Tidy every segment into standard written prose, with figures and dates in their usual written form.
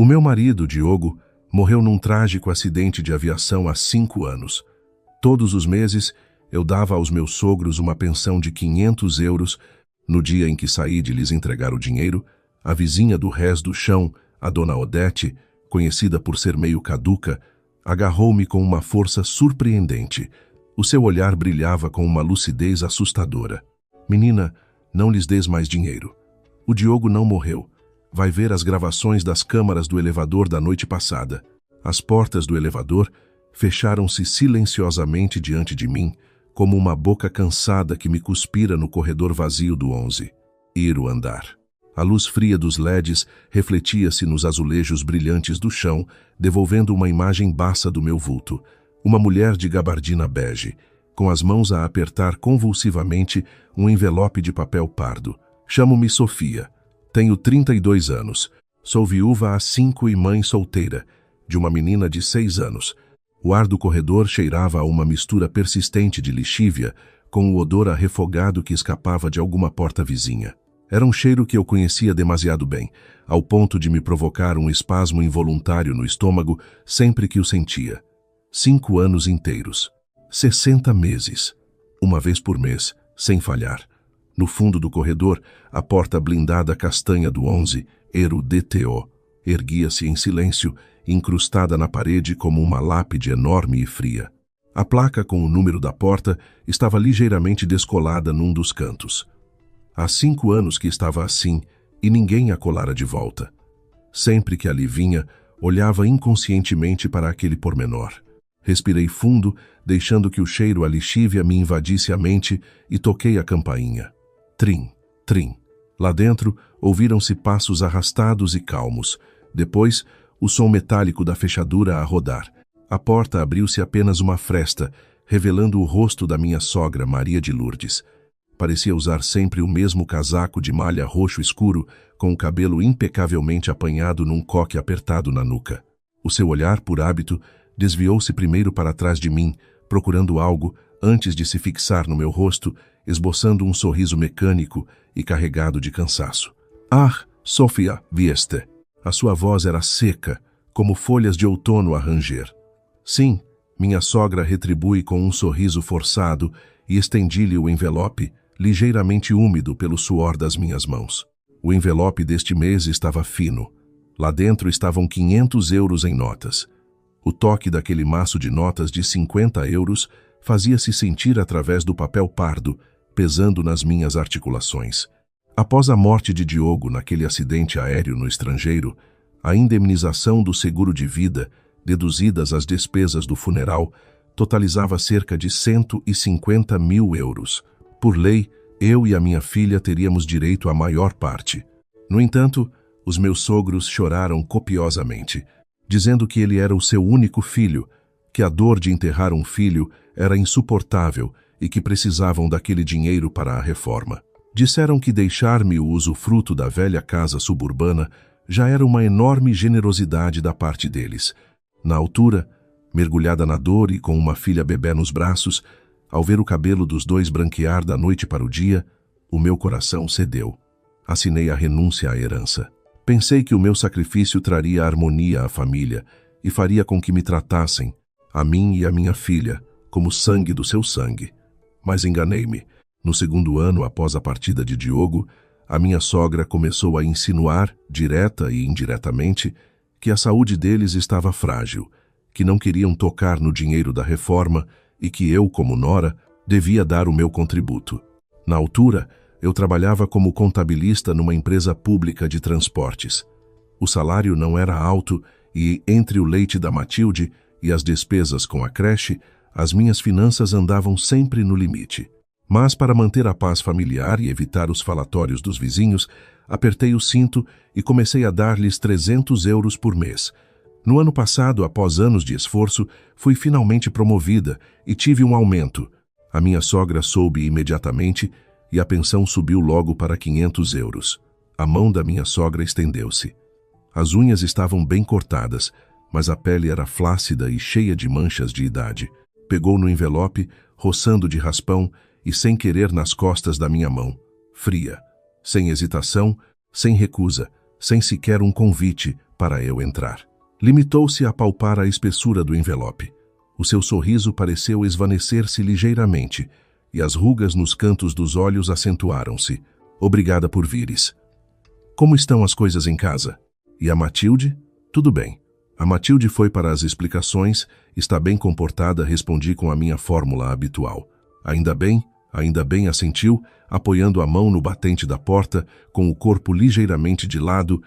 O meu marido, Diogo, morreu num trágico acidente de aviação há 5 anos. Todos os meses, eu dava aos meus sogros uma pensão de 500 euros. No dia em que saí de lhes entregar o dinheiro, a vizinha do rés do chão, a dona Odete, conhecida por ser meio caduca, agarrou-me com uma força surpreendente. O seu olhar brilhava com uma lucidez assustadora. Menina, não lhes des mais dinheiro. O Diogo não morreu. Vai ver as gravações das câmaras do elevador da noite passada. As portas do elevador fecharam-se silenciosamente diante de mim, como uma boca cansada que me cuspira no corredor vazio do 11. Ir o andar. A luz fria dos LEDs refletia-se nos azulejos brilhantes do chão, devolvendo uma imagem baça do meu vulto. Uma mulher de gabardina bege, com as mãos a apertar convulsivamente um envelope de papel pardo. Chamo-me Sofia. Tenho 32 anos. Sou viúva há 5 e mãe solteira, de uma menina de 6 anos. O ar do corredor cheirava a uma mistura persistente de lixívia, com o odor a refogado que escapava de alguma porta vizinha. Era um cheiro que eu conhecia demasiado bem, ao ponto de me provocar um espasmo involuntário no estômago sempre que o sentia. 5 anos inteiros. 60 meses. Uma vez por mês, sem falhar. No fundo do corredor, a porta blindada castanha do 11, Eru DTO, erguia-se em silêncio, incrustada na parede como uma lápide enorme e fria. A placa com o número da porta estava ligeiramente descolada num dos cantos. Há 5 anos que estava assim, e ninguém a colara de volta. Sempre que ali vinha, olhava inconscientemente para aquele pormenor. Respirei fundo, deixando que o cheiro a lixívia me invadisse a mente, e toquei a campainha. Trim, trim. Lá dentro, ouviram-se passos arrastados e calmos. Depois, o som metálico da fechadura a rodar. A porta abriu-se apenas uma fresta, revelando o rosto da minha sogra, Maria de Lourdes. Parecia usar sempre o mesmo casaco de malha roxo escuro, com o cabelo impecavelmente apanhado num coque apertado na nuca. O seu olhar, por hábito, desviou-se primeiro para trás de mim, procurando algo, antes de se fixar no meu rosto, esboçando um sorriso mecânico e carregado de cansaço. Ah, Sofia, vieste. A sua voz era seca, como folhas de outono a ranger. Sim, minha sogra retribui com um sorriso forçado e estendi-lhe o envelope, ligeiramente úmido pelo suor das minhas mãos. O envelope deste mês estava fino. Lá dentro estavam 500 euros em notas. O toque daquele maço de notas de 50 euros fazia-se sentir através do papel pardo, pesando nas minhas articulações. Após a morte de Diogo naquele acidente aéreo no estrangeiro, a indemnização do seguro de vida, deduzidas as despesas do funeral, totalizava cerca de 150 mil euros. Por lei, eu e a minha filha teríamos direito à maior parte. No entanto, os meus sogros choraram copiosamente, dizendo que ele era o seu único filho, que a dor de enterrar um filho era insuportável e que precisavam daquele dinheiro para a reforma. Disseram que deixar-me o usufruto da velha casa suburbana já era uma enorme generosidade da parte deles. Na altura, mergulhada na dor e com uma filha bebé nos braços, ao ver o cabelo dos dois branquear da noite para o dia, o meu coração cedeu. Assinei a renúncia à herança. Pensei que o meu sacrifício traria harmonia à família e faria com que me tratassem, a mim e a minha filha, como sangue do seu sangue. Mas enganei-me. No 2º ano após a partida de Diogo, a minha sogra começou a insinuar, direta e indiretamente, que a saúde deles estava frágil, que não queriam tocar no dinheiro da reforma e que eu, como nora, devia dar o meu contributo. Na altura, eu trabalhava como contabilista numa empresa pública de transportes. O salário não era alto e, entre o leite da Matilde e as despesas com a creche, as minhas finanças andavam sempre no limite. Mas, para manter a paz familiar e evitar os falatórios dos vizinhos, apertei o cinto e comecei a dar-lhes 300 euros por mês. No ano passado, após anos de esforço, fui finalmente promovida e tive um aumento. A minha sogra soube imediatamente e a pensão subiu logo para 500 euros. A mão da minha sogra estendeu-se. As unhas estavam bem cortadas, mas a pele era flácida e cheia de manchas de idade. Pegou no envelope, roçando de raspão e sem querer nas costas da minha mão. Fria, sem hesitação, sem recusa, sem sequer um convite, para eu entrar. Limitou-se a palpar a espessura do envelope. O seu sorriso pareceu esvanecer-se ligeiramente, e as rugas nos cantos dos olhos acentuaram-se. Obrigada por vires. Como estão as coisas em casa? E a Matilde? Tudo bem. A Matilde foi para as explicações, está bem comportada, respondi com a minha fórmula habitual. Ainda bem, assentiu, apoiando a mão no batente da porta, com o corpo ligeiramente de lado,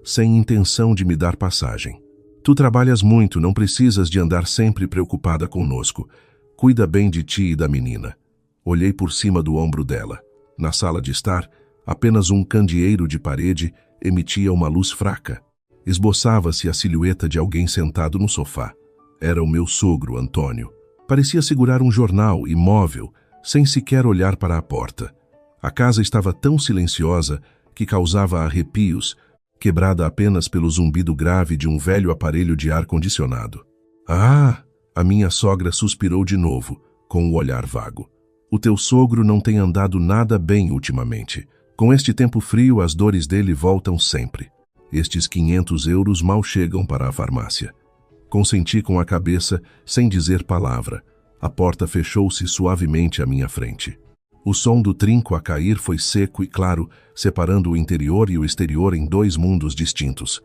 sem intenção de me dar passagem. Tu trabalhas muito, não precisas de andar sempre preocupada conosco. Cuida bem de ti e da menina. Olhei por cima do ombro dela. Na sala de estar, apenas um candeeiro de parede emitia uma luz fraca. Esboçava-se a silhueta de alguém sentado no sofá. Era o meu sogro, Antônio. Parecia segurar um jornal, imóvel, sem sequer olhar para a porta. A casa estava tão silenciosa que causava arrepios, quebrada apenas pelo zumbido grave de um velho aparelho de ar-condicionado. Ah! A minha sogra suspirou de novo, com o olhar vago. O teu sogro não tem andado nada bem ultimamente. Com este tempo frio, as dores dele voltam sempre. Estes 500 euros mal chegam para a farmácia. Consenti com a cabeça, sem dizer palavra. A porta fechou-se suavemente à minha frente. O som do trinco a cair foi seco e claro, separando o interior e o exterior em dois mundos distintos.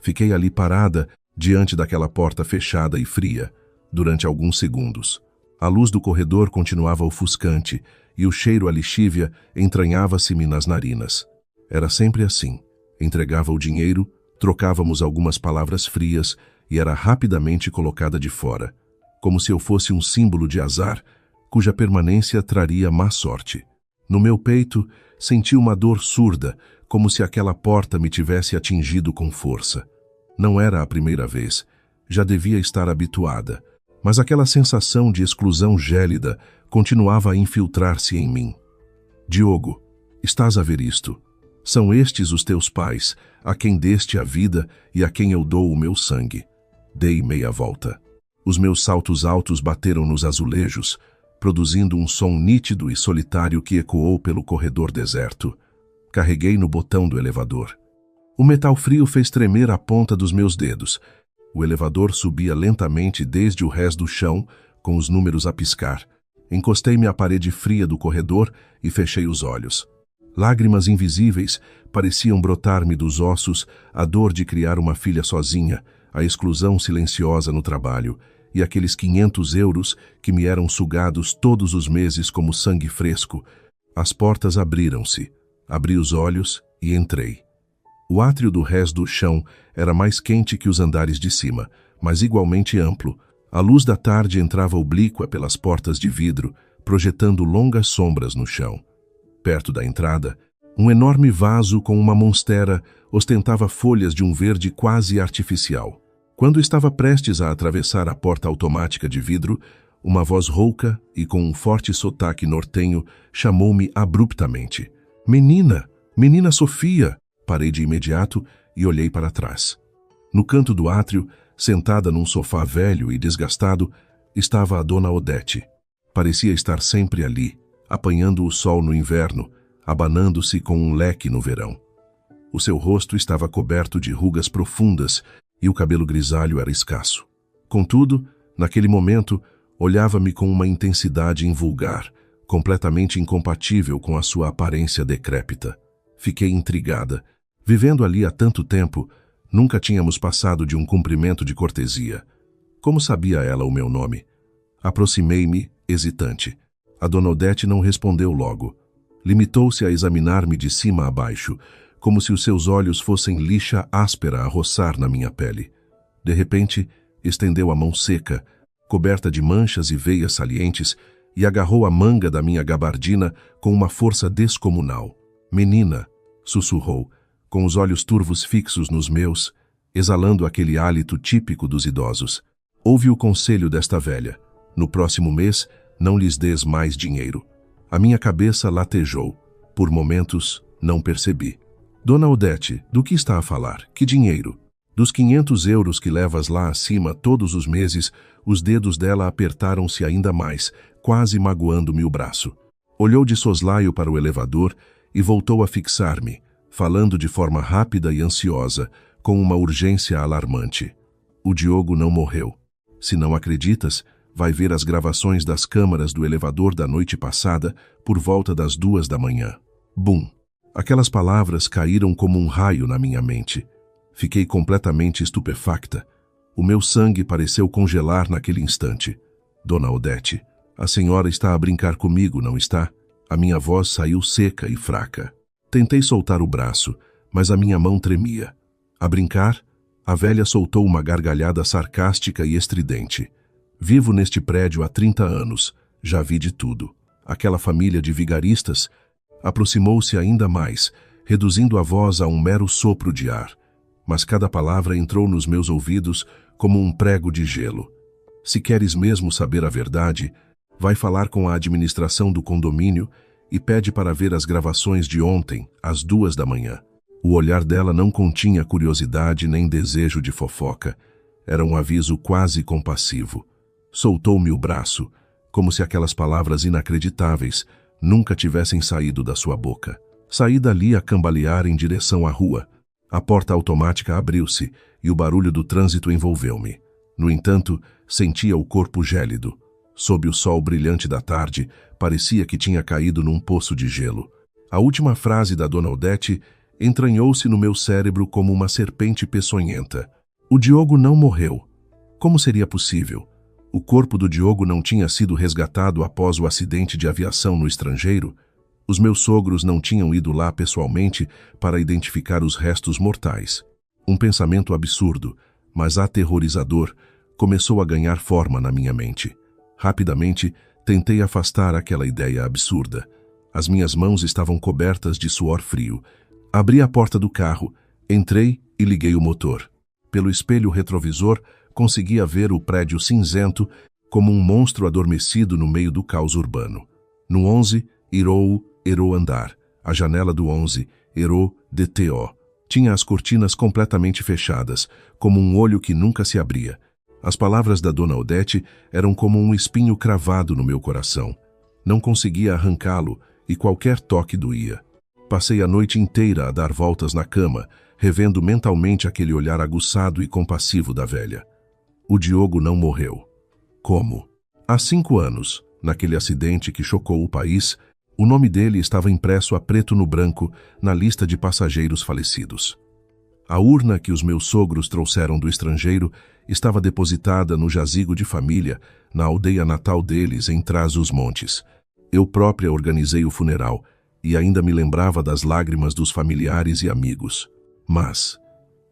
Fiquei ali parada, diante daquela porta fechada e fria, durante alguns segundos. A luz do corredor continuava ofuscante e o cheiro a lixívia entranhava-se-me nas narinas. Era sempre assim. Entregava o dinheiro, trocávamos algumas palavras frias e era rapidamente colocada de fora, como se eu fosse um símbolo de azar, cuja permanência traria má sorte. No meu peito, senti uma dor surda, como se aquela porta me tivesse atingido com força. Não era a primeira vez, já devia estar habituada, mas aquela sensação de exclusão gélida continuava a infiltrar-se em mim. Diogo, estás a ver isto? São estes os teus pais, a quem deste a vida e a quem eu dou o meu sangue. Dei meia volta. Os meus saltos altos bateram nos azulejos, produzindo um som nítido e solitário que ecoou pelo corredor deserto. Carreguei no botão do elevador. O metal frio fez tremer a ponta dos meus dedos. O elevador subia lentamente desde o rés do chão, com os números a piscar. Encostei-me à parede fria do corredor e fechei os olhos. Lágrimas invisíveis pareciam brotar-me dos ossos, a dor de criar uma filha sozinha, a exclusão silenciosa no trabalho e aqueles 500 euros que me eram sugados todos os meses como sangue fresco. As portas abriram-se. Abri os olhos e entrei. O átrio do rés do chão era mais quente que os andares de cima, mas igualmente amplo. A luz da tarde entrava oblíqua pelas portas de vidro, projetando longas sombras no chão. Perto da entrada, um enorme vaso com uma monstera ostentava folhas de um verde quase artificial. Quando estava prestes a atravessar a porta automática de vidro, uma voz rouca e com um forte sotaque nortenho chamou-me abruptamente. Menina! Menina Sofia! Parei de imediato e olhei para trás. No canto do átrio, sentada num sofá velho e desgastado, estava a dona Odete. Parecia estar sempre ali, apanhando o sol no inverno, abanando-se com um leque no verão. O seu rosto estava coberto de rugas profundas e o cabelo grisalho era escasso. Contudo, naquele momento, olhava-me com uma intensidade invulgar, completamente incompatível com a sua aparência decrépita. Fiquei intrigada. Vivendo ali há tanto tempo, nunca tínhamos passado de um cumprimento de cortesia. Como sabia ela o meu nome? Aproximei-me, hesitante. A dona Odete não respondeu logo. Limitou-se a examinar-me de cima a baixo, como se os seus olhos fossem lixa áspera a roçar na minha pele. De repente, estendeu a mão seca, coberta de manchas e veias salientes, e agarrou a manga da minha gabardina com uma força descomunal. Menina, sussurrou, com os olhos turvos fixos nos meus, exalando aquele hálito típico dos idosos. Ouve o conselho desta velha. No próximo mês, não lhes dês mais dinheiro. A minha cabeça latejou. Por momentos, não percebi. Dona Odete, do que está a falar? Que dinheiro? Dos 500 euros que levas lá acima todos os meses, os dedos dela apertaram-se ainda mais, quase magoando-me o braço. Olhou de soslaio para o elevador e voltou a fixar-me, falando de forma rápida e ansiosa, com uma urgência alarmante. O Diogo não morreu. Se não acreditas, vai ver as gravações das câmaras do elevador da noite passada, por volta das 2 da manhã. Bum! Aquelas palavras caíram como um raio na minha mente. Fiquei completamente estupefacta. O meu sangue pareceu congelar naquele instante. Dona Odete, a senhora está a brincar comigo, não está? A minha voz saiu seca e fraca. Tentei soltar o braço, mas a minha mão tremia. A brincar? A velha soltou uma gargalhada sarcástica e estridente. Vivo neste prédio há 30 anos. Já vi de tudo. Aquela família de vigaristas aproximou-se ainda mais, reduzindo a voz a um mero sopro de ar. Mas cada palavra entrou nos meus ouvidos como um prego de gelo. Se queres mesmo saber a verdade, vai falar com a administração do condomínio e pede para ver as gravações de ontem, às 2 da manhã. O olhar dela não continha curiosidade nem desejo de fofoca. Era um aviso quase compassivo. Soltou-me o braço, como se aquelas palavras inacreditáveis nunca tivessem saído da sua boca. Saí dali a cambalear em direção à rua. A porta automática abriu-se e o barulho do trânsito envolveu-me. No entanto, sentia o corpo gélido. Sob o sol brilhante da tarde, parecia que tinha caído num poço de gelo. A última frase da Dona Odete entranhou-se no meu cérebro como uma serpente peçonhenta. O Diogo não morreu. Como seria possível? O corpo do Diogo não tinha sido resgatado após o acidente de aviação no estrangeiro? Os meus sogros não tinham ido lá pessoalmente para identificar os restos mortais. Um pensamento absurdo, mas aterrorizador, começou a ganhar forma na minha mente. Rapidamente, tentei afastar aquela ideia absurda. As minhas mãos estavam cobertas de suor frio. Abri a porta do carro, entrei e liguei o motor. Pelo espelho retrovisor, conseguia ver o prédio cinzento como um monstro adormecido no meio do caos urbano. No 11, erou andar. A janela do 11, DTO. Tinha as cortinas completamente fechadas, como um olho que nunca se abria. As palavras da Dona Odete eram como um espinho cravado no meu coração. Não conseguia arrancá-lo e qualquer toque doía. Passei a noite inteira a dar voltas na cama, revendo mentalmente aquele olhar aguçado e compassivo da velha. O Diogo não morreu. Como? Há 5 anos, naquele acidente que chocou o país, o nome dele estava impresso a preto no branco na lista de passageiros falecidos. A urna que os meus sogros trouxeram do estrangeiro estava depositada no jazigo de família, na aldeia natal deles, em Trás-os-Montes. Eu própria organizei o funeral e ainda me lembrava das lágrimas dos familiares e amigos. Mas,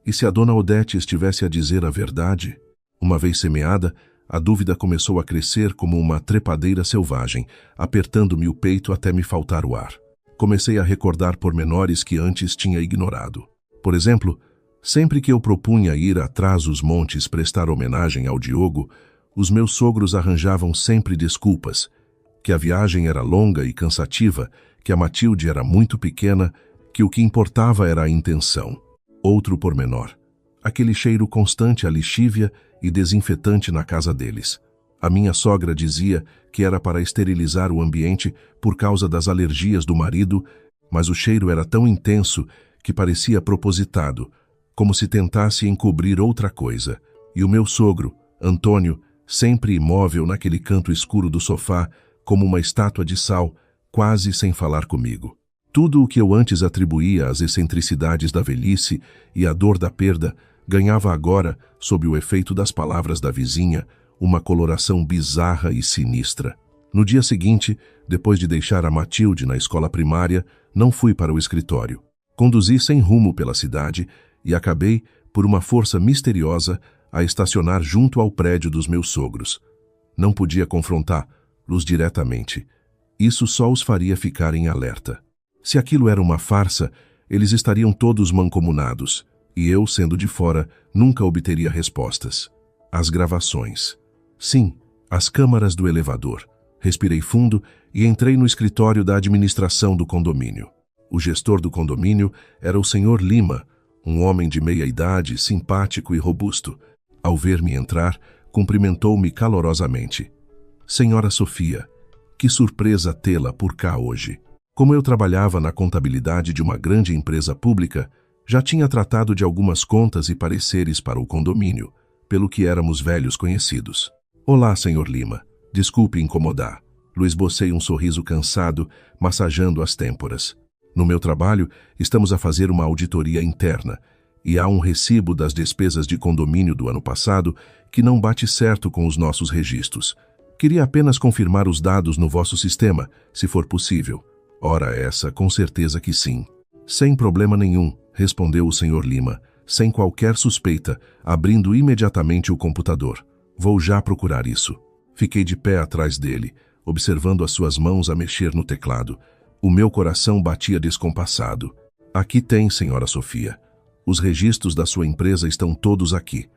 e se a Dona Odete estivesse a dizer a verdade? Uma vez semeada, a dúvida começou a crescer como uma trepadeira selvagem, apertando-me o peito até me faltar o ar. Comecei a recordar pormenores que antes tinha ignorado. Por exemplo, sempre que eu propunha ir a Trás-os-Montes prestar homenagem ao Diogo, os meus sogros arranjavam sempre desculpas, que a viagem era longa e cansativa, que a Matilde era muito pequena, que o que importava era a intenção. Outro pormenor: aquele cheiro constante a lixívia e desinfetante na casa deles. A minha sogra dizia que era para esterilizar o ambiente por causa das alergias do marido, mas o cheiro era tão intenso que parecia propositado, como se tentasse encobrir outra coisa. E o meu sogro, Antônio, sempre imóvel naquele canto escuro do sofá, como uma estátua de sal, quase sem falar comigo. Tudo o que eu antes atribuía às excentricidades da velhice e à dor da perda ganhava agora, sob o efeito das palavras da vizinha, uma coloração bizarra e sinistra. No dia seguinte, depois de deixar a Matilde na escola primária, não fui para o escritório. Conduzi sem rumo pela cidade e acabei, por uma força misteriosa, a estacionar junto ao prédio dos meus sogros. Não podia confrontá-los diretamente. Isso só os faria ficar em alerta. Se aquilo era uma farsa, eles estariam todos mancomunados, e eu, sendo de fora, nunca obteria respostas. As gravações. Sim, as câmaras do elevador. Respirei fundo e entrei no escritório da administração do condomínio. O gestor do condomínio era o Sr. Lima, um homem de meia idade, simpático e robusto. Ao ver-me entrar, cumprimentou-me calorosamente. Senhora Sofia, que surpresa tê-la por cá hoje. Como eu trabalhava na contabilidade de uma grande empresa pública, Já tinha tratado de algumas contas e pareceres para o condomínio, pelo que éramos velhos conhecidos. Olá, Sr. Lima. Desculpe incomodar. Esbocei um sorriso cansado, massageando as têmporas. No meu trabalho, estamos a fazer uma auditoria interna, e há um recibo das despesas de condomínio do ano passado que não bate certo com os nossos registros. Queria apenas confirmar os dados no vosso sistema, se for possível. Ora essa, com certeza que sim. Sem problema nenhum, respondeu o Sr. Lima, sem qualquer suspeita, abrindo imediatamente o computador. Vou já procurar isso. Fiquei de pé atrás dele, observando as suas mãos a mexer no teclado. O meu coração batia descompassado. Aqui tem, senhora Sofia. Os registros da sua empresa estão todos aqui.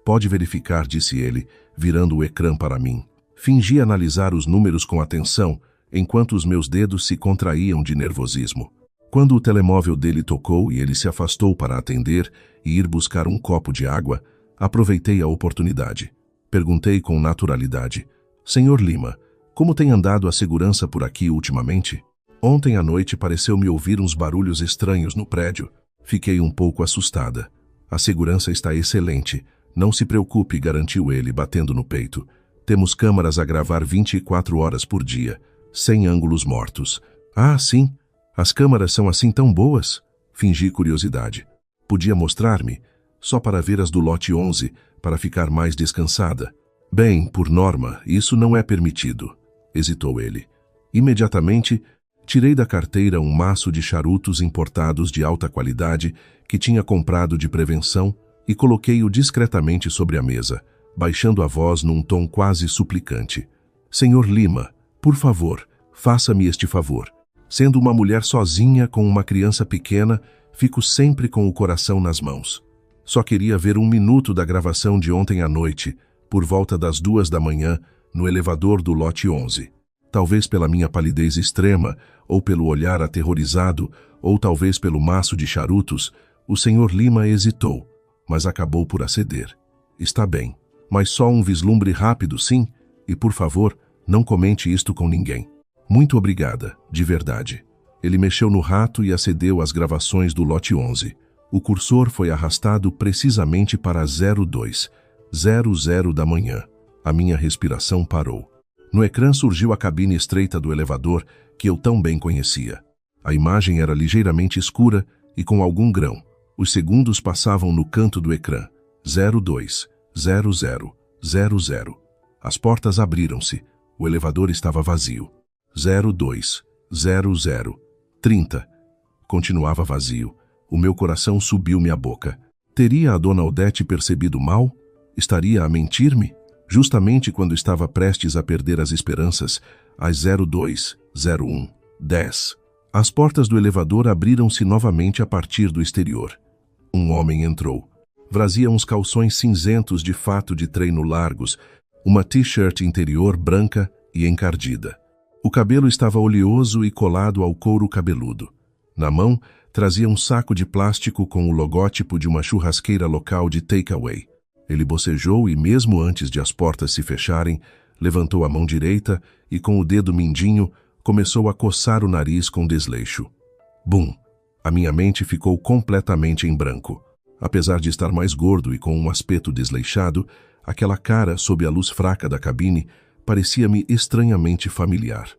Pode verificar, disse ele, virando o ecrã para mim. Fingi analisar os números com atenção, enquanto os meus dedos se contraíam de nervosismo. Quando o telemóvel dele tocou e ele se afastou para atender e ir buscar um copo de água, aproveitei a oportunidade. Perguntei com naturalidade: Senhor Lima, como tem andado a segurança por aqui ultimamente? Ontem à noite pareceu-me ouvir uns barulhos estranhos no prédio. Fiquei um pouco assustada. A segurança está excelente. Não se preocupe, garantiu ele, batendo no peito. Temos câmaras a gravar 24 horas por dia, sem ângulos mortos. Ah, sim? As câmaras são assim tão boas? Fingi curiosidade. Podia mostrar-me? Só para ver as do lote 11, para ficar mais descansada. Bem, por norma, isso não é permitido, hesitou ele. Imediatamente, tirei da carteira um maço de charutos importados de alta qualidade que tinha comprado de prevenção e coloquei-o discretamente sobre a mesa, baixando a voz num tom quase suplicante. Senhor Lima, por favor, faça-me este favor. Sendo uma mulher sozinha com uma criança pequena, fico sempre com o coração nas mãos. Só queria ver 1 minuto da gravação de ontem à noite, por volta das 2 da manhã, no elevador do lote 11. Talvez pela minha palidez extrema, ou pelo olhar aterrorizado, ou talvez pelo maço de charutos, o Sr. Lima hesitou, mas acabou por aceder. Está bem, mas só um vislumbre rápido, sim? E por favor, não comente isto com ninguém. Muito obrigada, de verdade. Ele mexeu no rato e acedeu às gravações do lote 11. O cursor foi arrastado precisamente para 02:00 da manhã. A minha respiração parou. No ecrã surgiu a cabine estreita do elevador que eu tão bem conhecia. A imagem era ligeiramente escura e com algum grão. Os segundos passavam no canto do ecrã. 02:00:00. As portas abriram-se. O elevador estava vazio. 02:00:30. Continuava vazio. O meu coração subiu-me à boca. Teria a dona Odete percebido mal? Estaria a mentir-me? Justamente quando estava prestes a perder as esperanças, às 02:01:10. As portas do elevador abriram-se novamente a partir do exterior. Um homem entrou. Trazia uns calções cinzentos de fato de treino largos, uma t-shirt interior branca e encardida. O cabelo estava oleoso e colado ao couro cabeludo. Na mão, trazia um saco de plástico com o logótipo de uma churrasqueira local de takeaway. Ele bocejou e, mesmo antes de as portas se fecharem, levantou a mão direita e, com o dedo mindinho, começou a coçar o nariz com desleixo. Bum! A minha mente ficou completamente em branco. Apesar de estar mais gordo e com um aspecto desleixado, aquela cara, sob a luz fraca da cabine, parecia-me estranhamente familiar.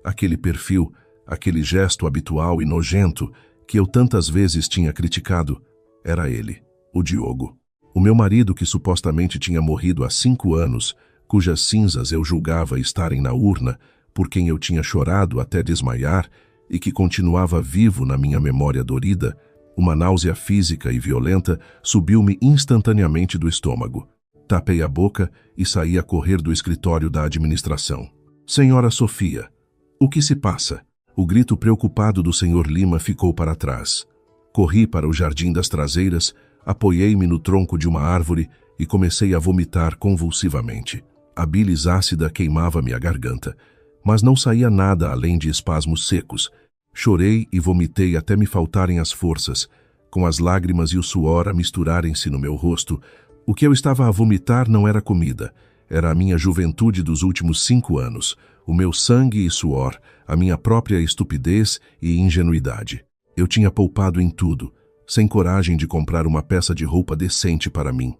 Aquele perfil, aquele gesto habitual e nojento que eu tantas vezes tinha criticado, era ele, o Diogo. O meu marido, que supostamente tinha morrido há 5 anos, cujas cinzas eu julgava estarem na urna, por quem eu tinha chorado até desmaiar e que continuava vivo na minha memória dorida, uma náusea física e violenta subiu-me instantaneamente do estômago. Tapei a boca e saí a correr do escritório da administração. Senhora Sofia, o que se passa? O grito preocupado do Sr. Lima ficou para trás. Corri para o jardim das traseiras, apoiei-me no tronco de uma árvore e comecei a vomitar convulsivamente. A bilis ácida queimava-me a garganta, mas não saía nada além de espasmos secos. Chorei e vomitei até me faltarem as forças, com as lágrimas e o suor a misturarem-se no meu rosto. O que eu estava a vomitar não era comida, era a minha juventude dos últimos 5 anos, o meu sangue e suor, a minha própria estupidez e ingenuidade. Eu tinha poupado em tudo, sem coragem de comprar uma peça de roupa decente para mim.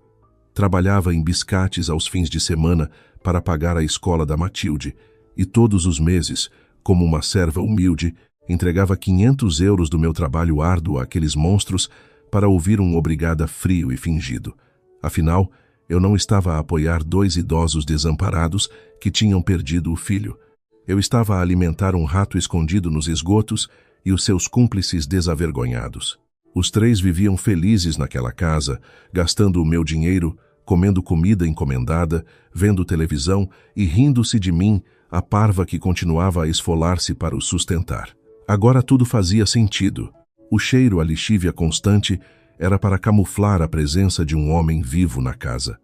Trabalhava em biscates aos fins de semana para pagar a escola da Matilde e todos os meses, como uma serva humilde, entregava 500 euros do meu trabalho árduo àqueles monstros para ouvir um obrigada frio e fingido. Afinal, eu não estava a apoiar 2 idosos desamparados que tinham perdido o filho. Eu estava a alimentar um rato escondido nos esgotos e os seus cúmplices desavergonhados. Os 3 viviam felizes naquela casa, gastando o meu dinheiro, comendo comida encomendada, vendo televisão e rindo-se de mim, a parva que continuava a esfolar-se para o sustentar. Agora tudo fazia sentido. O cheiro a lixívia constante era para camuflar a presença de um homem vivo na casa.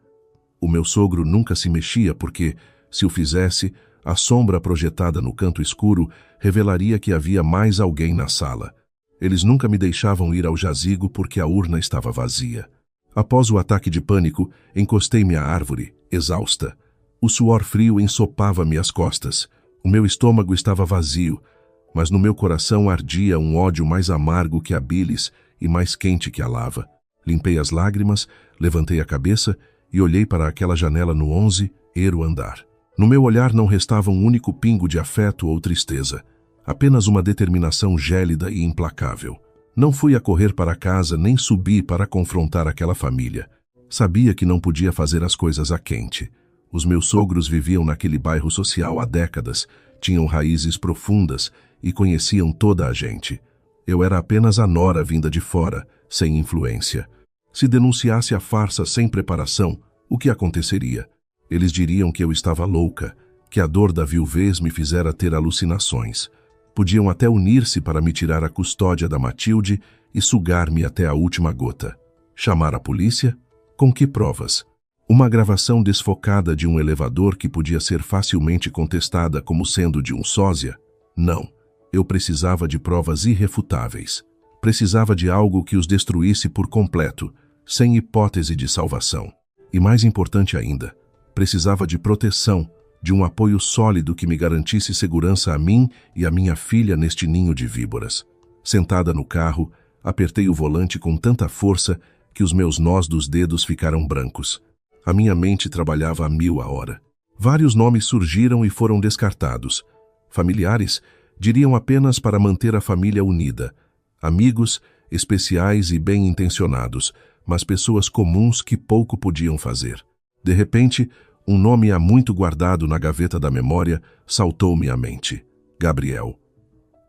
O meu sogro nunca se mexia porque, se o fizesse, a sombra projetada no canto escuro revelaria que havia mais alguém na sala. Eles nunca me deixavam ir ao jazigo porque a urna estava vazia. Após o ataque de pânico, encostei-me à árvore, exausta. O suor frio ensopava-me as costas. O meu estômago estava vazio, mas no meu coração ardia um ódio mais amargo que a bilis e mais quente que a lava. Limpei as lágrimas, levantei a cabeça e olhei para aquela janela no 11º andar. No meu olhar não restava um único pingo de afeto ou tristeza, apenas uma determinação gélida e implacável. Não fui a correr para casa nem subi para confrontar aquela família. Sabia que não podia fazer as coisas a quente. Os meus sogros viviam naquele bairro social há décadas, tinham raízes profundas e conheciam toda a gente. Eu era apenas a nora vinda de fora, sem influência. Se denunciasse a farsa sem preparação, o que aconteceria? Eles diriam que eu estava louca, que a dor da viuvez me fizera ter alucinações. Podiam até unir-se para me tirar a custódia da Matilde e sugar-me até a última gota. Chamar a polícia? Com que provas? Uma gravação desfocada de um elevador que podia ser facilmente contestada como sendo de um sósia? Não. Eu precisava de provas irrefutáveis. Precisava de algo que os destruísse por completo, sem hipótese de salvação. E mais importante ainda, precisava de proteção, de um apoio sólido que me garantisse segurança a mim e a minha filha neste ninho de víboras. Sentada no carro, apertei o volante com tanta força que os meus nós dos dedos ficaram brancos. A minha mente trabalhava a 1000 a hora. Vários nomes surgiram e foram descartados. Familiares diriam apenas para manter a família unida. Amigos, especiais e bem-intencionados, mas pessoas comuns que pouco podiam fazer. De repente, um nome há muito guardado na gaveta da memória saltou-me à mente. Gabriel.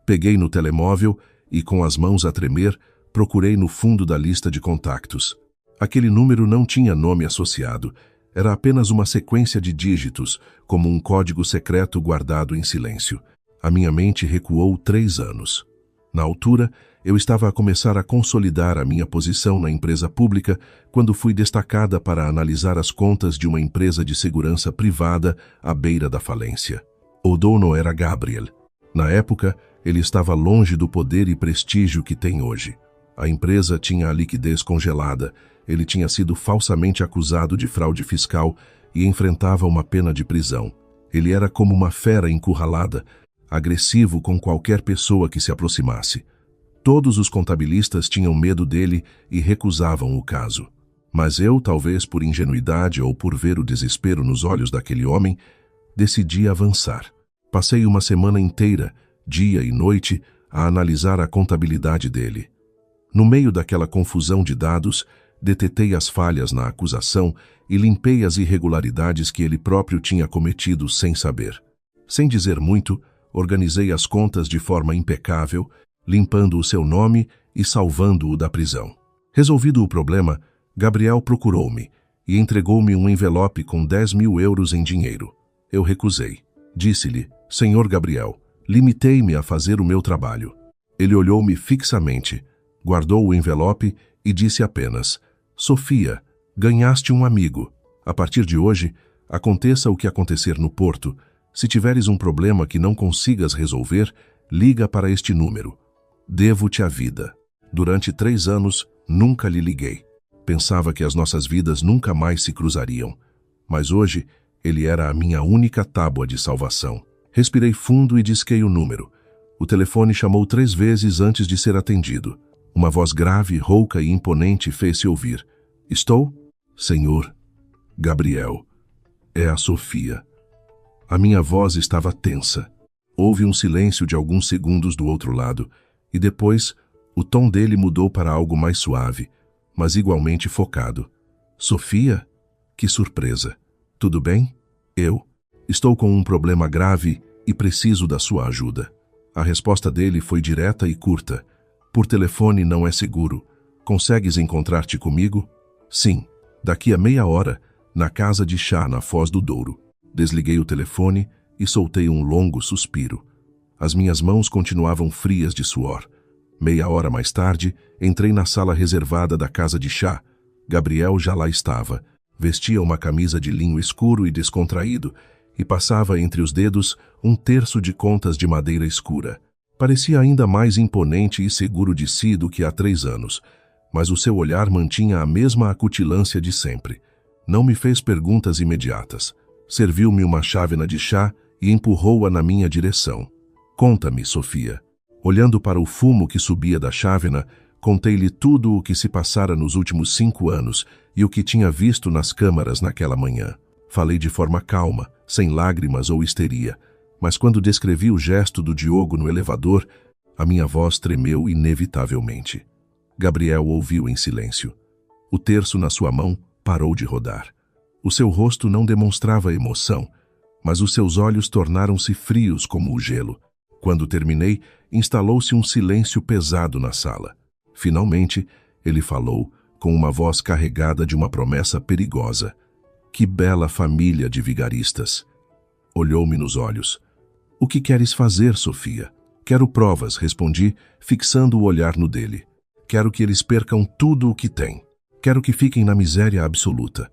Peguei no telemóvel e, com as mãos a tremer, procurei no fundo da lista de contactos. Aquele número não tinha nome associado. Era apenas uma sequência de dígitos, como um código secreto guardado em silêncio. A minha mente recuou 3 anos. Na altura, eu estava a começar a consolidar a minha posição na empresa pública quando fui destacada para analisar as contas de uma empresa de segurança privada à beira da falência. O dono era Gabriel. Na época, ele estava longe do poder e prestígio que tem hoje. A empresa tinha a liquidez congelada, ele tinha sido falsamente acusado de fraude fiscal e enfrentava uma pena de prisão. Ele era como uma fera encurralada, agressivo com qualquer pessoa que se aproximasse. Todos os contabilistas tinham medo dele e recusavam o caso. Mas eu, talvez por ingenuidade ou por ver o desespero nos olhos daquele homem, decidi avançar. Passei uma semana inteira, dia e noite, a analisar a contabilidade dele. No meio daquela confusão de dados, detetei as falhas na acusação e limpei as irregularidades que ele próprio tinha cometido sem saber. Sem dizer muito, organizei as contas de forma impecável, limpando o seu nome e salvando-o da prisão. Resolvido o problema, Gabriel procurou-me e entregou-me um envelope com 10.000 euros em dinheiro. Eu recusei. Disse-lhe: Senhor Gabriel, limitei-me a fazer o meu trabalho. Ele olhou-me fixamente, guardou o envelope e disse apenas: Sofia, ganhaste um amigo. A partir de hoje, aconteça o que acontecer no Porto, se tiveres um problema que não consigas resolver, liga para este número. Devo-te a vida. Durante 3 anos, nunca lhe liguei. Pensava que as nossas vidas nunca mais se cruzariam. Mas hoje, ele era a minha única tábua de salvação. Respirei fundo e disquei o número. O telefone chamou 3 vezes antes de ser atendido. Uma voz grave, rouca e imponente fez-se ouvir. Estou? Senhor. Gabriel. É a Sofia. A minha voz estava tensa. Houve um silêncio de alguns segundos do outro lado, e depois o tom dele mudou para algo mais suave, mas igualmente focado. Sofia? Que surpresa. Tudo bem? Eu. Estou com um problema grave e preciso da sua ajuda. A resposta dele foi direta e curta. Por telefone não é seguro. Consegues encontrar-te comigo? Sim. Daqui a meia hora, na casa de chá na Foz do Douro. Desliguei o telefone e soltei um longo suspiro. As minhas mãos continuavam frias de suor. Meia hora mais tarde, entrei na sala reservada da casa de chá. Gabriel já lá estava. Vestia uma camisa de linho escuro e descontraído e passava entre os dedos um terço de contas de madeira escura. Parecia ainda mais imponente e seguro de si do que há 3 anos, mas o seu olhar mantinha a mesma acutilância de sempre. Não me fez perguntas imediatas. Serviu-me uma chávena de chá e empurrou-a na minha direção. Conta-me, Sofia. Olhando para o fumo que subia da chávena, contei-lhe tudo o que se passara nos últimos 5 anos e o que tinha visto nas câmaras naquela manhã. Falei de forma calma, sem lágrimas ou histeria, mas quando descrevi o gesto do Diogo no elevador, a minha voz tremeu inevitavelmente. Gabriel ouviu em silêncio. O terço na sua mão parou de rodar. O seu rosto não demonstrava emoção, mas os seus olhos tornaram-se frios como o gelo. Quando terminei, instalou-se um silêncio pesado na sala. Finalmente, ele falou, com uma voz carregada de uma promessa perigosa. Que bela família de vigaristas! Olhou-me nos olhos. O que queres fazer, Sofia? Quero provas, respondi, fixando o olhar no dele. Quero que eles percam tudo o que têm. Quero que fiquem na miséria absoluta.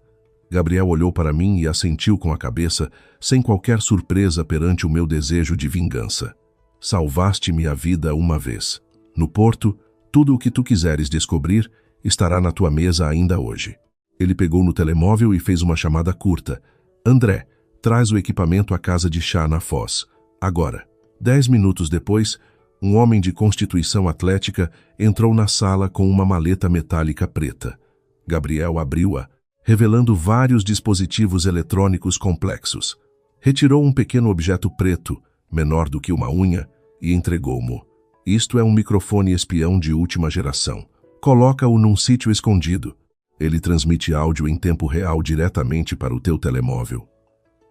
Gabriel olhou para mim e assentiu com a cabeça, sem qualquer surpresa perante o meu desejo de vingança. Salvaste-me a vida uma vez. No Porto, tudo o que tu quiseres descobrir estará na tua mesa ainda hoje. Ele pegou no telemóvel e fez uma chamada curta. André, traz o equipamento à casa de chá na Foz. Agora. 10 minutos depois, um homem de constituição atlética entrou na sala com uma maleta metálica preta. Gabriel abriu-a, revelando vários dispositivos eletrônicos complexos. Retirou um pequeno objeto preto, menor do que uma unha, e entregou-mo. Isto é um microfone espião de última geração. Coloca-o num sítio escondido. Ele transmite áudio em tempo real diretamente para o teu telemóvel.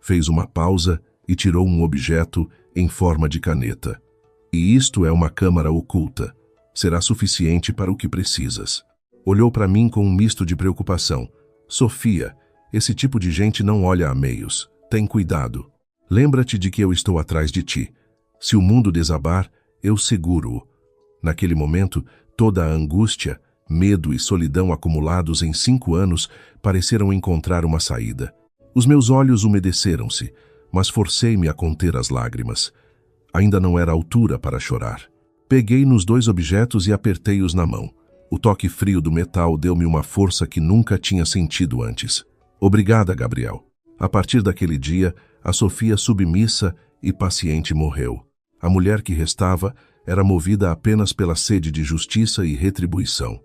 Fez uma pausa e tirou um objeto em forma de caneta. E isto é uma câmara oculta. Será suficiente para o que precisas. Olhou para mim com um misto de preocupação. Sofia, esse tipo de gente não olha a meios. Tem cuidado. Lembra-te de que eu estou atrás de ti. Se o mundo desabar, eu seguro-o. Naquele momento, toda a angústia, medo e solidão acumulados em 5 anos pareceram encontrar uma saída. Os meus olhos umedeceram-se, mas forcei-me a conter as lágrimas. Ainda não era altura para chorar. Peguei nos 2 objetos e apertei-os na mão. O toque frio do metal deu-me uma força que nunca tinha sentido antes. Obrigada, Gabriel. A partir daquele dia, a Sofia submissa e paciente morreu. A mulher que restava era movida apenas pela sede de justiça e retribuição.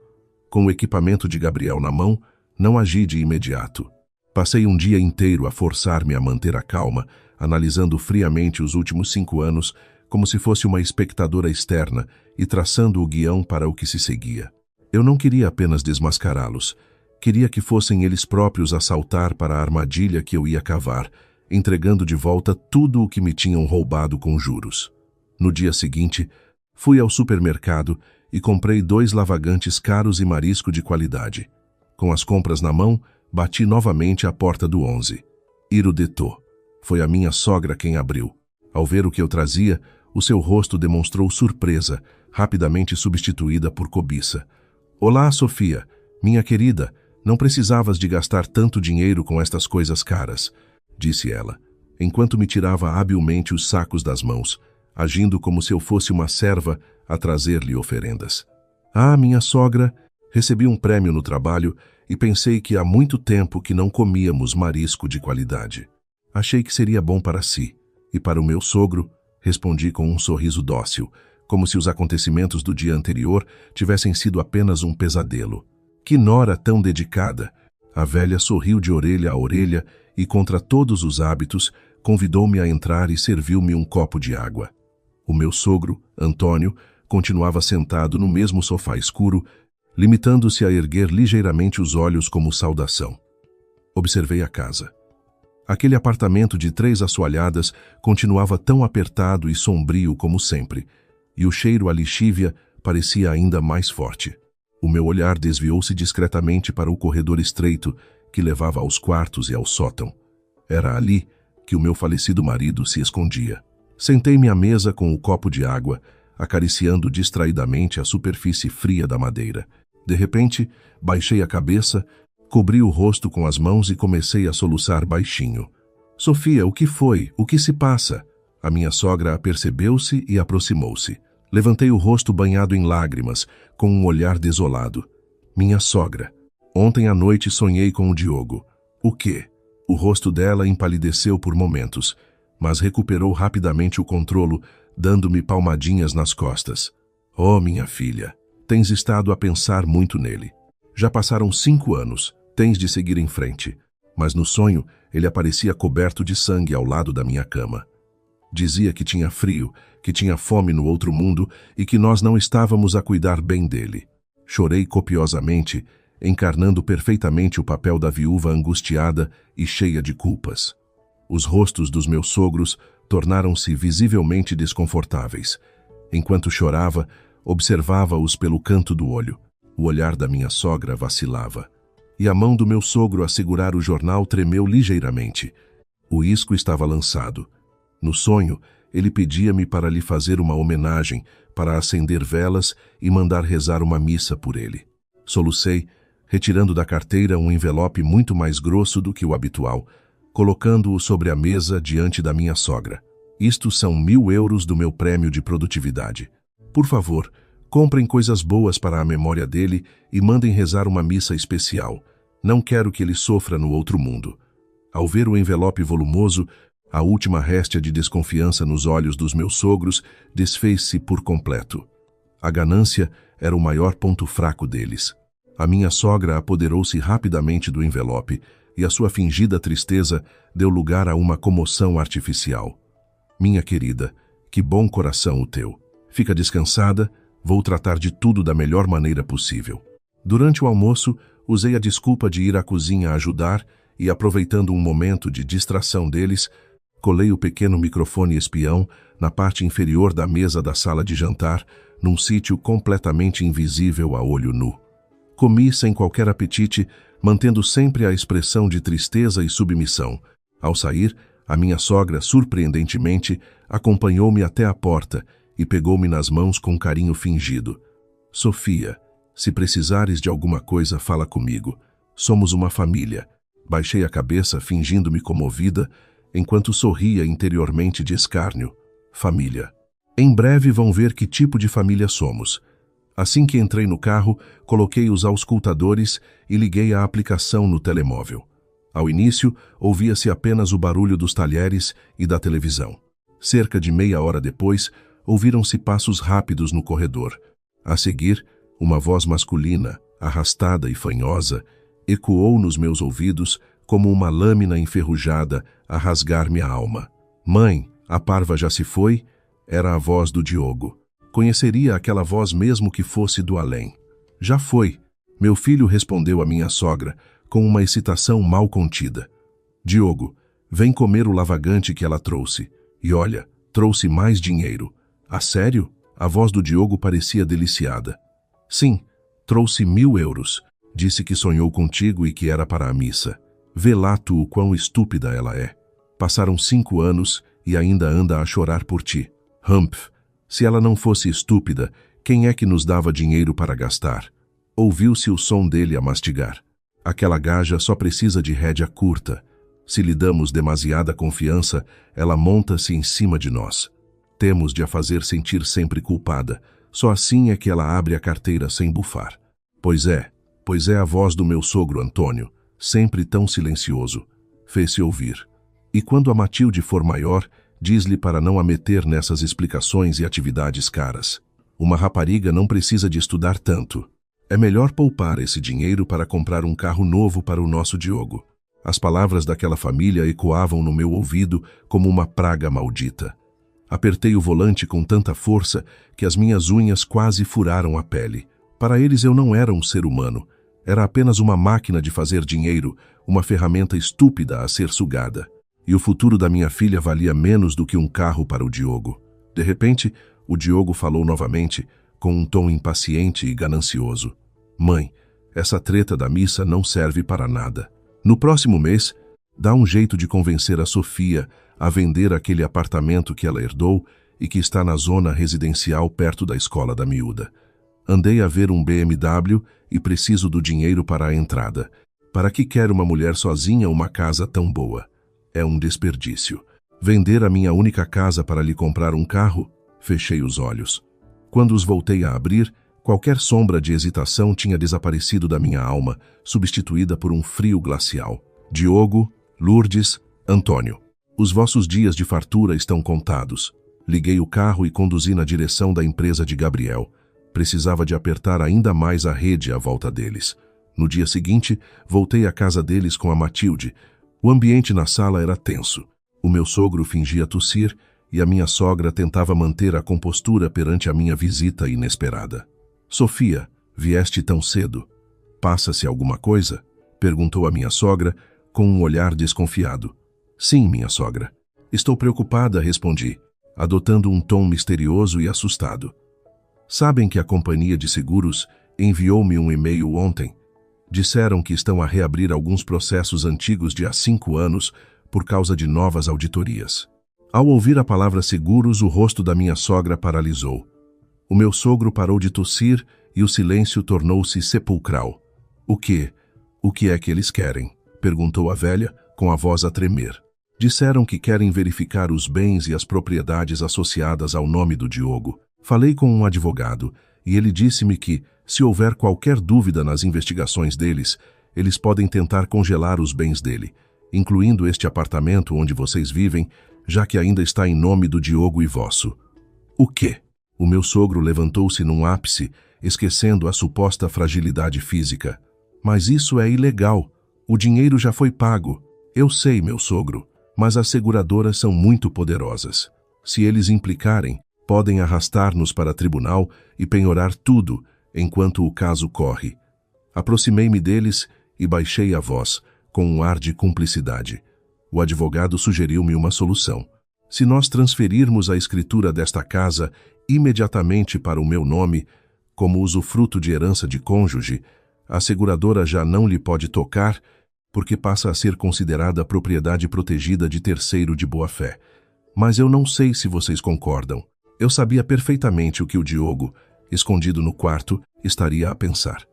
Com o equipamento de Gabriel na mão, não agi de imediato. Passei um dia inteiro a forçar-me a manter a calma, analisando friamente os últimos 5 anos como se fosse uma espectadora externa e traçando o guião para o que se seguia. Eu não queria apenas desmascará-los. Queria que fossem eles próprios a saltar para a armadilha que eu ia cavar, entregando de volta tudo o que me tinham roubado com juros. No dia seguinte, fui ao supermercado e comprei 2 lavagantes caros e marisco de qualidade. Com as compras na mão, bati novamente à porta do 11. Irudetô. Foi a minha sogra quem abriu. Ao ver o que eu trazia, o seu rosto demonstrou surpresa, rapidamente substituída por cobiça. Olá, Sofia. Minha querida, não precisavas de gastar tanto dinheiro com estas coisas caras, disse ela, enquanto me tirava habilmente os sacos das mãos, agindo como se eu fosse uma serva a trazer-lhe oferendas. Ah, minha sogra, recebi um prêmio no trabalho e pensei que há muito tempo que não comíamos marisco de qualidade. Achei que seria bom para si. E para o meu sogro, respondi com um sorriso dócil, como se os acontecimentos do dia anterior tivessem sido apenas um pesadelo. Que nora tão dedicada! A velha sorriu de orelha a orelha e, contra todos os hábitos, convidou-me a entrar e serviu-me um copo de água. O meu sogro, Antônio, continuava sentado no mesmo sofá escuro, limitando-se a erguer ligeiramente os olhos como saudação. Observei a casa. Aquele apartamento de 3 assoalhadas continuava tão apertado e sombrio como sempre, e o cheiro a lixívia parecia ainda mais forte. O meu olhar desviou-se discretamente para o corredor estreito que levava aos quartos e ao sótão. Era ali que o meu falecido marido se escondia. Sentei-me à mesa com o copo de água, acariciando distraidamente a superfície fria da madeira. De repente, baixei a cabeça, cobri o rosto com as mãos e comecei a soluçar baixinho. Sofia, o que foi? O que se passa? A minha sogra apercebeu-se e aproximou-se. Levantei o rosto banhado em lágrimas, com um olhar desolado. Minha sogra. Ontem à noite sonhei com o Diogo. O quê? O rosto dela empalideceu por momentos, mas recuperou rapidamente o controlo, dando-me palmadinhas nas costas. Oh, minha filha, tens estado a pensar muito nele. Já passaram 5 anos, tens de seguir em frente. Mas no sonho, ele aparecia coberto de sangue ao lado da minha cama. Dizia que tinha frio, que tinha fome no outro mundo e que nós não estávamos a cuidar bem dele. Chorei copiosamente, encarnando perfeitamente o papel da viúva angustiada e cheia de culpas. Os rostos dos meus sogros tornaram-se visivelmente desconfortáveis. Enquanto chorava, observava-os pelo canto do olho. O olhar da minha sogra vacilava. E a mão do meu sogro a segurar o jornal tremeu ligeiramente. O isco estava lançado. No sonho, ele pedia-me para lhe fazer uma homenagem, para acender velas e mandar rezar uma missa por ele. Solucei, retirando da carteira um envelope muito mais grosso do que o habitual, colocando-o sobre a mesa diante da minha sogra. Isto são 1.000 euros do meu prêmio de produtividade. Por favor, comprem coisas boas para a memória dele e mandem rezar uma missa especial. Não quero que ele sofra no outro mundo. Ao ver o envelope volumoso, a última réstia de desconfiança nos olhos dos meus sogros desfez-se por completo. A ganância era o maior ponto fraco deles. A minha sogra apoderou-se rapidamente do envelope e a sua fingida tristeza deu lugar a uma comoção artificial. Minha querida, que bom coração o teu. Fica descansada, vou tratar de tudo da melhor maneira possível. Durante o almoço, usei a desculpa de ir à cozinha ajudar e, aproveitando um momento de distração deles, colei o pequeno microfone espião na parte inferior da mesa da sala de jantar, num sítio completamente invisível a olho nu. Comi sem qualquer apetite, mantendo sempre a expressão de tristeza e submissão. Ao sair, a minha sogra, surpreendentemente, acompanhou-me até a porta e pegou-me nas mãos com carinho fingido. Sofia, se precisares de alguma coisa, fala comigo. Somos uma família. Baixei a cabeça, fingindo-me comovida, enquanto sorria interiormente de escárnio. Família. Em breve vão ver que tipo de família somos. Assim que entrei no carro, coloquei os auscultadores e liguei a aplicação no telemóvel. Ao início, ouvia-se apenas o barulho dos talheres e da televisão. Cerca de meia hora depois, ouviram-se passos rápidos no corredor. A seguir, uma voz masculina, arrastada e fanhosa, ecoou nos meus ouvidos como uma lâmina enferrujada a rasgar-me a alma. Mãe, a parva já se foi? Era a voz do Diogo. Conheceria aquela voz mesmo que fosse do além. Já foi. Meu filho respondeu à minha sogra, com uma excitação mal contida. Diogo, vem comer o lavagante que ela trouxe. E olha, trouxe mais dinheiro. A sério? A voz do Diogo parecia deliciada. Sim, trouxe 1.000 euros. Disse que sonhou contigo e que era para a missa. Vê lá tu o quão estúpida ela é. Passaram 5 anos e ainda anda a chorar por ti. Humph, se ela não fosse estúpida, quem é que nos dava dinheiro para gastar? Ouviu-se o som dele a mastigar. Aquela gaja só precisa de rédea curta. Se lhe damos demasiada confiança, ela monta-se em cima de nós. Temos de a fazer sentir sempre culpada. Só assim é que ela abre a carteira sem bufar. Pois é a voz do meu sogro Antônio, sempre tão silencioso. Fez-se ouvir. E quando a Matilde for maior, Diz-lhe para não a meter nessas explicações e atividades caras. Uma rapariga não precisa de estudar tanto. É melhor poupar esse dinheiro para comprar um carro novo para o nosso Diogo. As palavras daquela família ecoavam no meu ouvido como uma praga maldita. Apertei o volante com tanta força que as minhas unhas quase furaram a pele. Para eles eu não era um ser humano. Era apenas uma máquina de fazer dinheiro, uma ferramenta estúpida a ser sugada. E o futuro da minha filha valia menos do que um carro para o Diogo. De repente, o Diogo falou novamente, com um tom impaciente e ganancioso. Mãe, essa treta da missa não serve para nada. No próximo mês, dá um jeito de convencer a Sofia a vender aquele apartamento que ela herdou e que está na zona residencial perto da escola da miúda. Andei a ver um BMW e preciso do dinheiro para a entrada. Para que quer uma mulher sozinha uma casa tão boa? É um desperdício. Vender a minha única casa para lhe comprar um carro? Fechei os olhos. Quando os voltei a abrir, qualquer sombra de hesitação tinha desaparecido da minha alma, substituída por um frio glacial. Diogo, Lourdes, Antônio. Os vossos dias de fartura estão contados. Liguei o carro e conduzi na direção da empresa de Gabriel. Precisava de apertar ainda mais a rede à volta deles. No dia seguinte, voltei à casa deles com a Matilde. O ambiente na sala era tenso. O meu sogro fingia tossir e a minha sogra tentava manter a compostura perante a minha visita inesperada. Sofia, vieste tão cedo. Passa-se alguma coisa? Perguntou a minha sogra, com um olhar desconfiado. Sim, minha sogra. Estou preocupada, respondi, adotando um tom misterioso e assustado. Sabem que a companhia de seguros enviou-me um e-mail ontem. Disseram que estão a reabrir alguns processos antigos de há 5 anos por causa de novas auditorias. Ao ouvir a palavra seguros, o rosto da minha sogra paralisou. O meu sogro parou de tossir e o silêncio tornou-se sepulcral. O que é que eles querem? Perguntou a velha, com a voz a tremer. Disseram que querem verificar os bens e as propriedades associadas ao nome do Diogo. Falei com um advogado e ele disse-me que, se houver qualquer dúvida nas investigações deles, eles podem tentar congelar os bens dele, incluindo este apartamento onde vocês vivem, já que ainda está em nome do Diogo e vosso. O quê? O meu sogro levantou-se num ápice, esquecendo a suposta fragilidade física. Mas isso é ilegal. O dinheiro já foi pago. Eu sei, meu sogro, mas as seguradoras são muito poderosas. Se eles implicarem, podem arrastar-nos para tribunal e penhorar tudo enquanto o caso corre. Aproximei-me deles e baixei a voz, com um ar de cumplicidade. O advogado sugeriu-me uma solução. Se nós transferirmos a escritura desta casa imediatamente para o meu nome, como usufruto de herança de cônjuge, a seguradora já não lhe pode tocar, porque passa a ser considerada propriedade protegida de terceiro de boa-fé. Mas eu não sei se vocês concordam. Eu sabia perfeitamente o que o Diogo, escondido no quarto, estaria a pensar.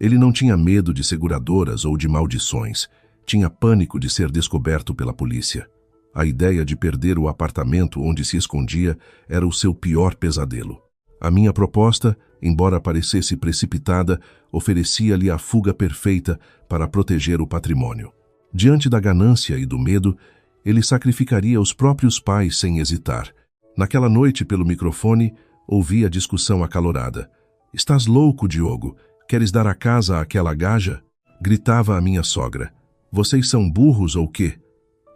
Ele não tinha medo de seguradoras ou de maldições. Tinha pânico de ser descoberto pela polícia. A ideia de perder o apartamento onde se escondia era o seu pior pesadelo. A minha proposta, embora parecesse precipitada, oferecia-lhe a fuga perfeita para proteger o patrimônio. Diante da ganância e do medo, ele sacrificaria os próprios pais sem hesitar. Naquela noite, pelo microfone, ouvi a discussão acalorada. "Estás louco, Diogo? Queres dar a casa àquela gaja?" Gritava a minha sogra. "Vocês são burros ou quê?"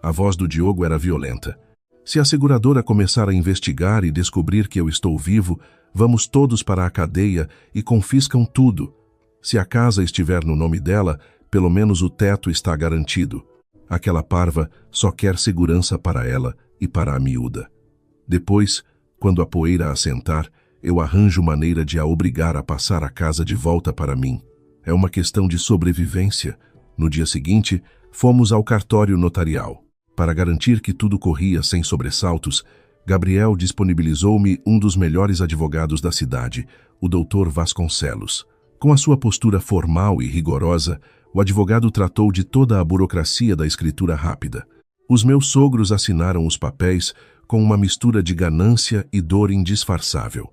A voz do Diogo era violenta. "Se a seguradora começar a investigar e descobrir que eu estou vivo, vamos todos para a cadeia e confiscam tudo. Se a casa estiver no nome dela, pelo menos o teto está garantido. Aquela parva só quer segurança para ela e para a miúda. Depois, quando a poeira assentar, eu arranjo maneira de a obrigar a passar a casa de volta para mim. É uma questão de sobrevivência." No dia seguinte, fomos ao cartório notarial. Para garantir que tudo corria sem sobressaltos, Gabriel disponibilizou-me um dos melhores advogados da cidade, o Dr. Vasconcelos. Com a sua postura formal e rigorosa, o advogado tratou de toda a burocracia da escritura rápida. Os meus sogros assinaram os papéis com uma mistura de ganância e dor indisfarçável.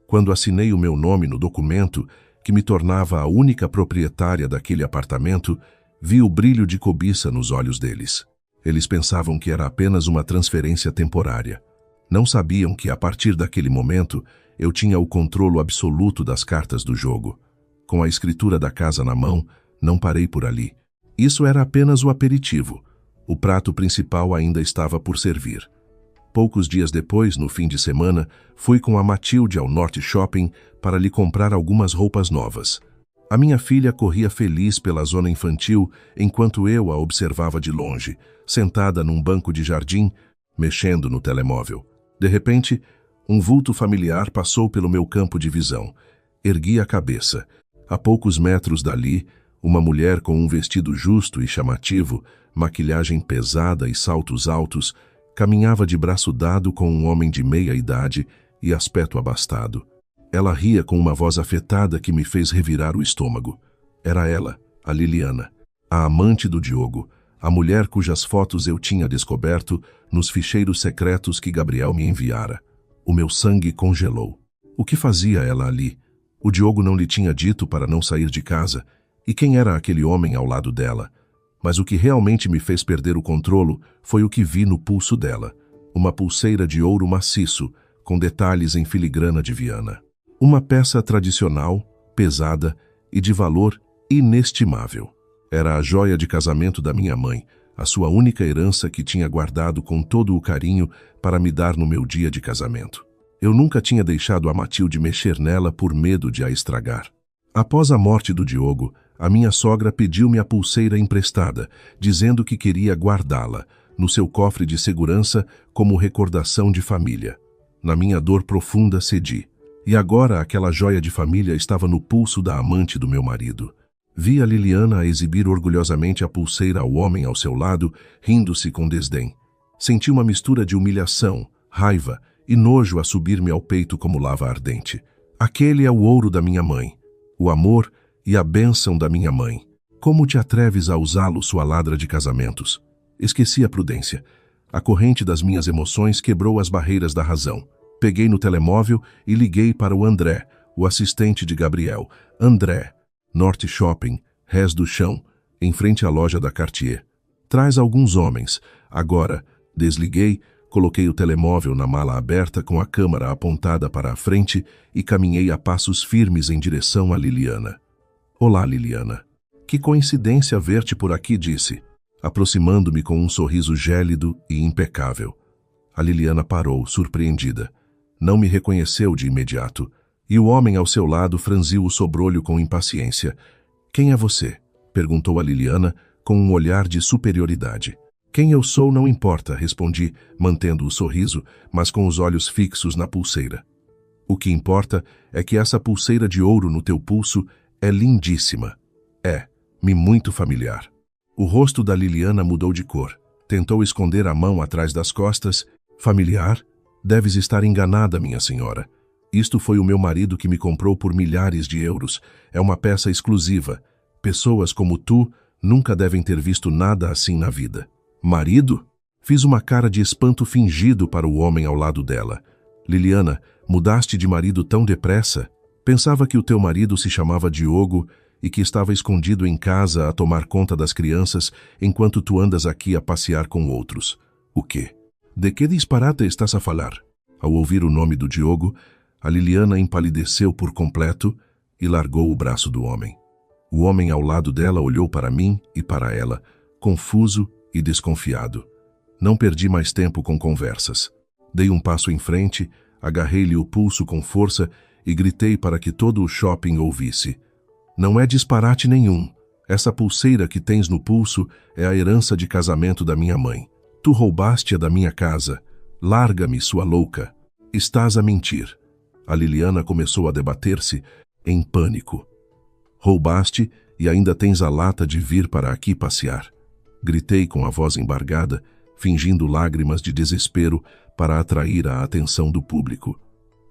Quando assinei o meu nome no documento, que me tornava a única proprietária daquele apartamento, vi o brilho de cobiça nos olhos deles. Eles pensavam que era apenas uma transferência temporária. Não sabiam que, a partir daquele momento, eu tinha o controle absoluto das cartas do jogo. Com a escritura da casa na mão, não parei por ali. Isso era apenas o aperitivo. O prato principal ainda estava por servir. Poucos dias depois, no fim de semana, fui com a Matilde ao Norte Shopping para lhe comprar algumas roupas novas. A minha filha corria feliz pela zona infantil enquanto eu a observava de longe, sentada num banco de jardim, mexendo no telemóvel. De repente, um vulto familiar passou pelo meu campo de visão. Ergui a cabeça. A poucos metros dali, uma mulher com um vestido justo e chamativo, maquilhagem pesada e saltos altos, caminhava de braço dado com um homem de meia idade e aspecto abastado. Ela ria com uma voz afetada que me fez revirar o estômago. Era ela, a Liliana, a amante do Diogo, a mulher cujas fotos eu tinha descoberto nos ficheiros secretos que Gabriel me enviara. O meu sangue congelou. O que fazia ela ali? O Diogo não lhe tinha dito para não sair de casa. E quem era aquele homem ao lado dela? Mas o que realmente me fez perder o controlo foi o que vi no pulso dela. Uma pulseira de ouro maciço, com detalhes em filigrana de Viana. Uma peça tradicional, pesada e de valor inestimável. Era a joia de casamento da minha mãe, a sua única herança que tinha guardado com todo o carinho para me dar no meu dia de casamento. Eu nunca tinha deixado a Matilde mexer nela por medo de a estragar. Após a morte do Diogo, a minha sogra pediu-me a pulseira emprestada, dizendo que queria guardá-la no seu cofre de segurança como recordação de família. Na minha dor profunda cedi. E agora aquela joia de família estava no pulso da amante do meu marido. Vi a Liliana a exibir orgulhosamente a pulseira ao homem ao seu lado, rindo-se com desdém. Senti uma mistura de humilhação, raiva e nojo a subir-me ao peito como lava ardente. Aquele é o ouro da minha mãe, o amor e a bênção da minha mãe. Como te atreves a usá-lo, sua ladra de casamentos? Esqueci a prudência. A corrente das minhas emoções quebrou as barreiras da razão. Peguei no telemóvel e liguei para o André, o assistente de Gabriel. André, Norte Shopping, Rés do Chão, em frente à loja da Cartier. Traz alguns homens. Agora. Desliguei, coloquei o telemóvel na mala aberta com a câmera apontada para a frente e caminhei a passos firmes em direção a Liliana. Olá, Liliana. Que coincidência ver-te por aqui, disse, aproximando-me com um sorriso gélido e impecável. A Liliana parou, surpreendida. Não me reconheceu de imediato, e o homem ao seu lado franziu o sobrolho com impaciência. Quem é você? Perguntou a Liliana com um olhar de superioridade. Quem eu sou não importa, respondi, mantendo o sorriso, mas com os olhos fixos na pulseira. O que importa é que essa pulseira de ouro no teu pulso é lindíssima. Me muito familiar. O rosto da Liliana mudou de cor. Tentou esconder a mão atrás das costas. Familiar? Deves estar enganada, minha senhora. Isto foi o meu marido que me comprou por milhares de euros. É uma peça exclusiva. Pessoas como tu nunca devem ter visto nada assim na vida. Marido? Fiz uma cara de espanto fingido para o homem ao lado dela. Liliana, mudaste de marido tão depressa? Pensava que o teu marido se chamava Diogo e que estava escondido em casa a tomar conta das crianças enquanto tu andas aqui a passear com outros. O quê? De que disparate estás a falar? Ao ouvir o nome do Diogo, a Liliana empalideceu por completo e largou o braço do homem. O homem ao lado dela olhou para mim e para ela, confuso e desconfiado. Não perdi mais tempo com conversas. Dei um passo em frente, agarrei-lhe o pulso com força e gritei para que todo o shopping ouvisse. Não é disparate nenhum. Essa pulseira que tens no pulso é a herança de casamento da minha mãe. Tu roubaste-a da minha casa. Larga-me, sua louca. Estás a mentir. A Liliana começou a debater-se, em pânico. Roubaste e ainda tens a lata de vir para aqui passear. Gritei com a voz embargada, fingindo lágrimas de desespero para atrair a atenção do público.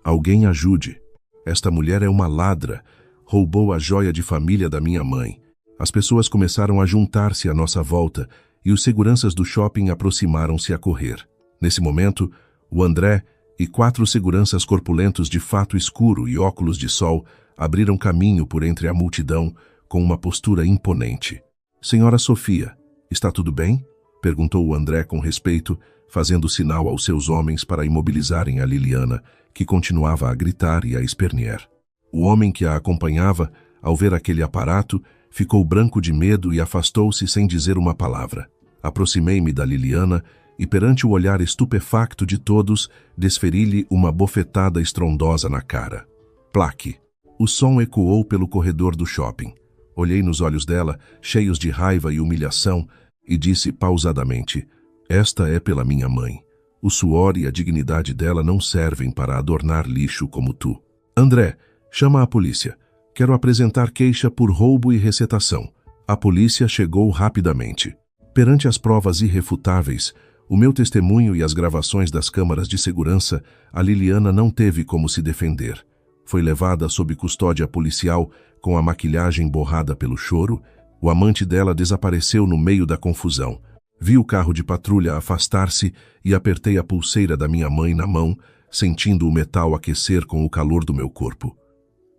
Alguém ajude. Esta mulher é uma ladra. Roubou a joia de família da minha mãe. As pessoas começaram a juntar-se à nossa volta e os seguranças do shopping aproximaram-se a correr. Nesse momento, o André e 4 seguranças corpulentos de fato escuro e óculos de sol abriram caminho por entre a multidão com uma postura imponente. Senhora Sofia, está tudo bem? Perguntou o André com respeito, fazendo sinal aos seus homens para imobilizarem a Liliana, que continuava a gritar e a espernear. O homem que a acompanhava, ao ver aquele aparato, ficou branco de medo e afastou-se sem dizer uma palavra. Aproximei-me da Liliana e, perante o olhar estupefacto de todos, desferi-lhe uma bofetada estrondosa na cara. Plaque! O som ecoou pelo corredor do shopping. Olhei nos olhos dela, cheios de raiva e humilhação, e disse pausadamente: "Esta é pela minha mãe. O suor e a dignidade dela não servem para adornar lixo como tu. André, chama a polícia. Quero apresentar queixa por roubo e receptação." A polícia chegou rapidamente. Perante as provas irrefutáveis, o meu testemunho e as gravações das câmaras de segurança, a Liliana não teve como se defender. Foi levada sob custódia policial com a maquilhagem borrada pelo choro. O amante dela desapareceu no meio da confusão. Vi o carro de patrulha afastar-se e apertei a pulseira da minha mãe na mão, sentindo o metal aquecer com o calor do meu corpo.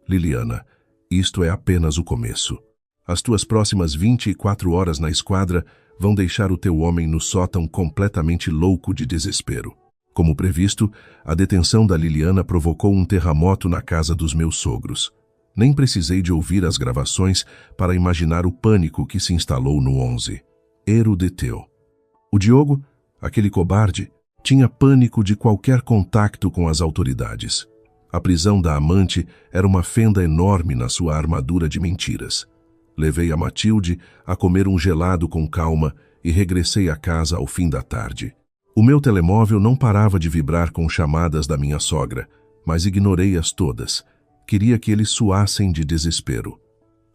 Liliana, isto é apenas o começo. As tuas próximas 24 horas na esquadra vão deixar o teu homem no sótão completamente louco de desespero. Como previsto, a detenção da Liliana provocou um terremoto na casa dos meus sogros. Nem precisei de ouvir as gravações para imaginar o pânico que se instalou no 11. Erudeteu. O Diogo, aquele cobarde, tinha pânico de qualquer contato com as autoridades. A prisão da amante era uma fenda enorme na sua armadura de mentiras. Levei a Matilde a comer um gelado com calma e regressei a casa ao fim da tarde. O meu telemóvel não parava de vibrar com chamadas da minha sogra, mas ignorei-as todas. Queria que eles suassem de desespero.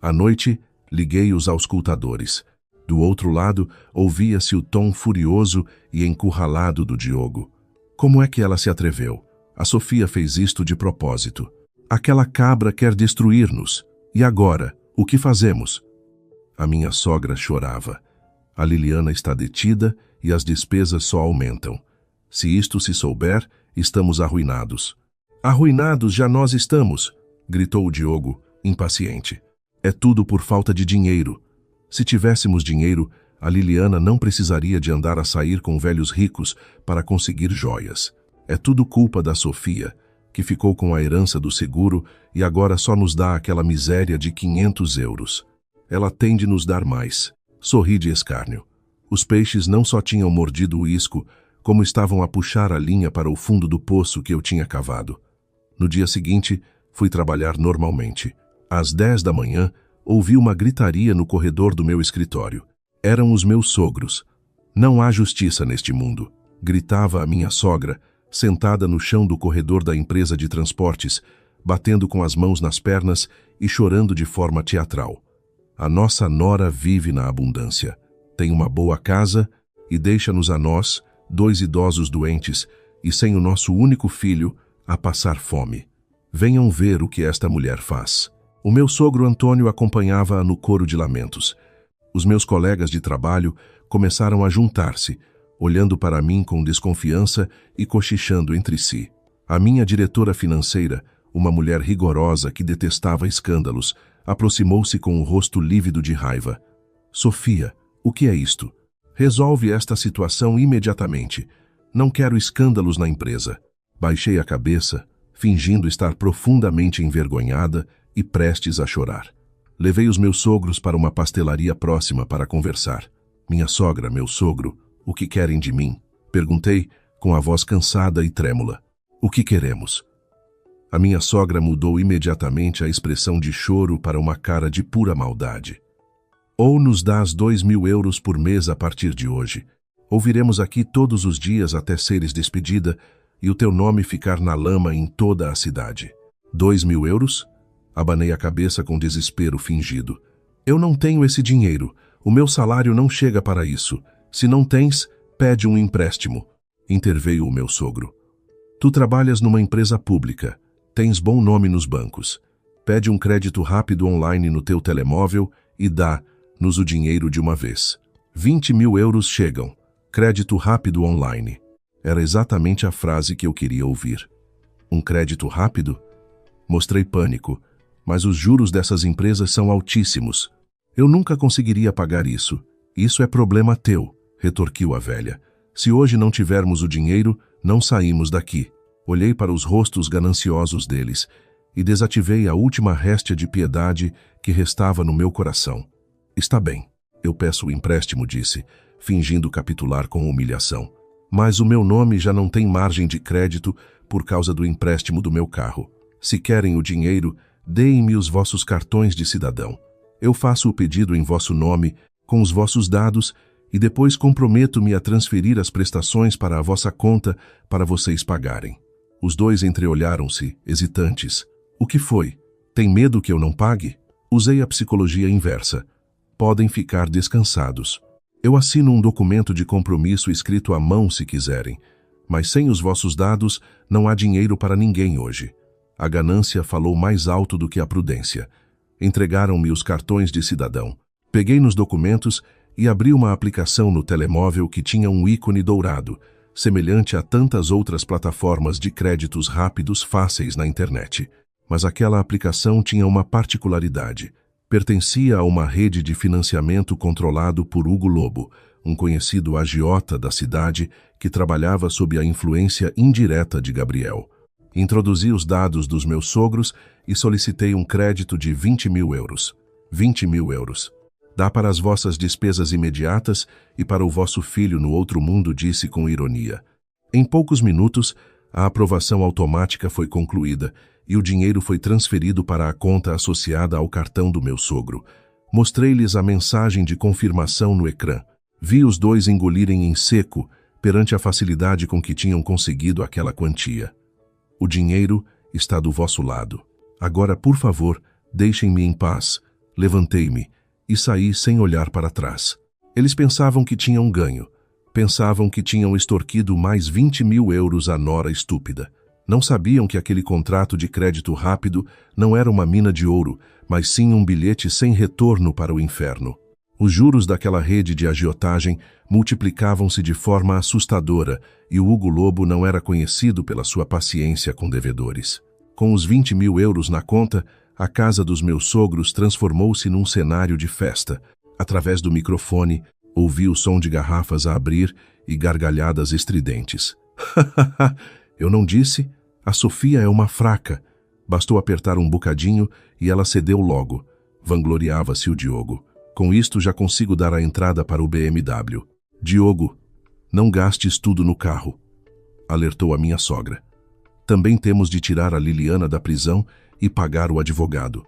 À noite, liguei os auscultadores. Do outro lado, ouvia-se o tom furioso e encurralado do Diogo. Como é que ela se atreveu? A Sofia fez isto de propósito. Aquela cabra quer destruir-nos. E agora, o que fazemos? A minha sogra chorava. A Liliana está detida e as despesas só aumentam. Se isto se souber, estamos arruinados. Arruinados já nós estamos, gritou o Diogo, impaciente. É tudo por falta de dinheiro. Se tivéssemos dinheiro, a Liliana não precisaria de andar a sair com velhos ricos para conseguir joias. É tudo culpa da Sofia, que ficou com a herança do seguro e agora só nos dá aquela miséria de 500 euros. Ela tem de nos dar mais. Sorri de escárnio. Os peixes não só tinham mordido o isco, como estavam a puxar a linha para o fundo do poço que eu tinha cavado. No dia seguinte, fui trabalhar normalmente. Às 10 da manhã, ouvi uma gritaria no corredor do meu escritório. Eram os meus sogros. Não há justiça neste mundo, gritava a minha sogra, sentada no chão do corredor da empresa de transportes, batendo com as mãos nas pernas e chorando de forma teatral. A nossa nora vive na abundância. Tem uma boa casa e deixa-nos a nós, 2 idosos doentes e sem o nosso único filho, a passar fome. Venham ver o que esta mulher faz. O meu sogro Antônio acompanhava-a no coro de lamentos. Os meus colegas de trabalho começaram a juntar-se, olhando para mim com desconfiança e cochichando entre si. A minha diretora financeira, uma mulher rigorosa que detestava escândalos, aproximou-se com o rosto lívido de raiva. Sofia, o que é isto? Resolve esta situação imediatamente. Não quero escândalos na empresa. Baixei a cabeça, fingindo estar profundamente envergonhada e prestes a chorar. Levei os meus sogros para uma pastelaria próxima para conversar. Minha sogra, meu sogro, o que querem de mim? Perguntei, com a voz cansada e trêmula. O que queremos? A minha sogra mudou imediatamente a expressão de choro para uma cara de pura maldade. Ou nos dás 2.000 euros por mês a partir de hoje. Ou viremos aqui todos os dias até seres despedida e o teu nome ficar na lama em toda a cidade. 2.000 euros? Abanei a cabeça com desespero fingido. Eu não tenho esse dinheiro. O meu salário não chega para isso. Se não tens, pede um empréstimo. Interveio o meu sogro. Tu trabalhas numa empresa pública. Tens bom nome nos bancos. Pede um crédito rápido online no teu telemóvel e dá-nos o dinheiro de uma vez. 20.000 euros chegam. Crédito rápido online. Era exatamente a frase que eu queria ouvir. Um crédito rápido? Mostrei pânico, mas os juros dessas empresas são altíssimos. Eu nunca conseguiria pagar isso. Isso é problema teu, retorquiu a velha. Se hoje não tivermos o dinheiro, não saímos daqui. Olhei para os rostos gananciosos deles e desativei a última réstia de piedade que restava no meu coração. Está bem, eu peço o empréstimo, disse, fingindo capitular com humilhação. Mas o meu nome já não tem margem de crédito por causa do empréstimo do meu carro. Se querem o dinheiro, deem-me os vossos cartões de cidadão. Eu faço o pedido em vosso nome, com os vossos dados, e depois comprometo-me a transferir as prestações para a vossa conta para vocês pagarem. Os dois entreolharam-se, hesitantes. O que foi? Tem medo que eu não pague? Usei a psicologia inversa. Podem ficar descansados. Eu assino um documento de compromisso escrito à mão se quiserem, mas sem os vossos dados não há dinheiro para ninguém hoje. A ganância falou mais alto do que a prudência. Entregaram-me os cartões de cidadão. Peguei nos documentos e abri uma aplicação no telemóvel que tinha um ícone dourado, semelhante a tantas outras plataformas de créditos rápidos fáceis na internet. Mas aquela aplicação tinha uma particularidade. Pertencia a uma rede de financiamento controlado por Hugo Lobo, um conhecido agiota da cidade que trabalhava sob a influência indireta de Gabriel. Introduzi os dados dos meus sogros e solicitei um crédito de 20 mil euros. 20 mil euros. Dá para as vossas despesas imediatas e para o vosso filho no outro mundo, disse com ironia. Em poucos minutos, a aprovação automática foi concluída e o dinheiro foi transferido para a conta associada ao cartão do meu sogro. Mostrei-lhes a mensagem de confirmação no ecrã. Vi os dois engolirem em seco perante a facilidade com que tinham conseguido aquela quantia. O dinheiro está do vosso lado. Agora, por favor, deixem-me em paz. Levantei-me e saí sem olhar para trás. Eles pensavam que tinham ganho. Pensavam que tinham extorquido mais 20 mil euros à nora estúpida. Não sabiam que aquele contrato de crédito rápido não era uma mina de ouro, mas sim um bilhete sem retorno para o inferno. Os juros daquela rede de agiotagem multiplicavam-se de forma assustadora e o Hugo Lobo não era conhecido pela sua paciência com devedores. Com os 20 mil euros na conta, a casa dos meus sogros transformou-se num cenário de festa. Através do microfone, ouvi o som de garrafas a abrir e gargalhadas estridentes. Eu não disse? A Sofia é uma fraca. Bastou apertar um bocadinho e ela cedeu logo. Vangloriava-se o Diogo. Com isto já consigo dar a entrada para o BMW. Diogo, não gastes tudo no carro, alertou a minha sogra. Também temos de tirar a Liliana da prisão e pagar o advogado.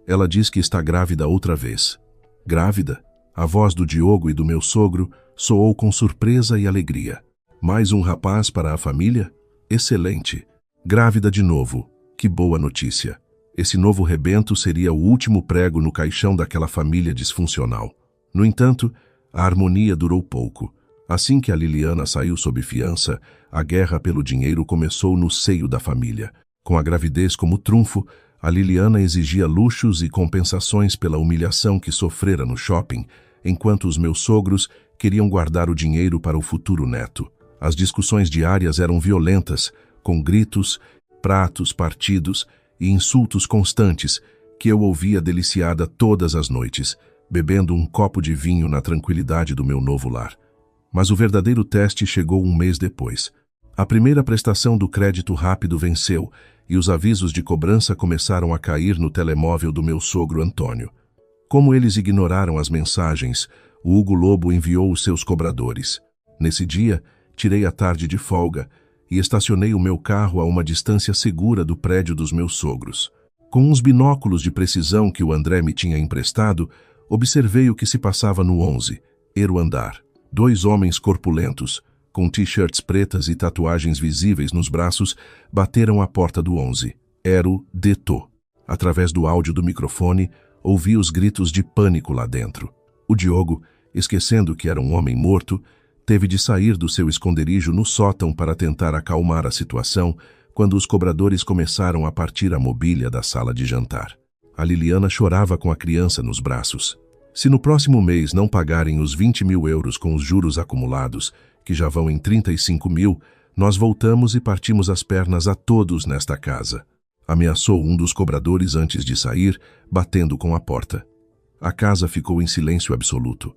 Ela diz que está grávida outra vez. Grávida? A voz do Diogo e do meu sogro soou com surpresa e alegria. Mais um rapaz para a família? Excelente. Grávida de novo. Que boa notícia. Esse novo rebento seria o último prego no caixão daquela família disfuncional. No entanto, a harmonia durou pouco. Assim que a Liliana saiu sob fiança, a guerra pelo dinheiro começou no seio da família. Com a gravidez como trunfo, a Liliana exigia luxos e compensações pela humilhação que sofrera no shopping, enquanto os meus sogros queriam guardar o dinheiro para o futuro neto. As discussões diárias eram violentas, com gritos, pratos partidos e insultos constantes que eu ouvia deliciada todas as noites, bebendo um copo de vinho na tranquilidade do meu novo lar. Mas o verdadeiro teste chegou um mês depois. A primeira prestação do crédito rápido venceu e os avisos de cobrança começaram a cair no telemóvel do meu sogro Antônio. Como eles ignoraram as mensagens, o Hugo Lobo enviou os seus cobradores. Nesse dia, tirei a tarde de folga e estacionei o meu carro a uma distância segura do prédio dos meus sogros. Com uns binóculos de precisão que o André me tinha emprestado, observei o que se passava no 11, Ero andar. 2 homens corpulentos, com t-shirts pretas e tatuagens visíveis nos braços, bateram à porta do 11. Ero detou. Através do áudio do microfone, ouvi os gritos de pânico lá dentro. O Diogo, esquecendo que era um homem morto, teve de sair do seu esconderijo no sótão para tentar acalmar a situação quando os cobradores começaram a partir a mobília da sala de jantar. A Liliana chorava com a criança nos braços. Se no próximo mês não pagarem os 20 mil euros com os juros acumulados, que já vão em 35 mil, nós voltamos e partimos as pernas a todos nesta casa. Ameaçou um dos cobradores antes de sair, batendo com a porta. A casa ficou em silêncio absoluto.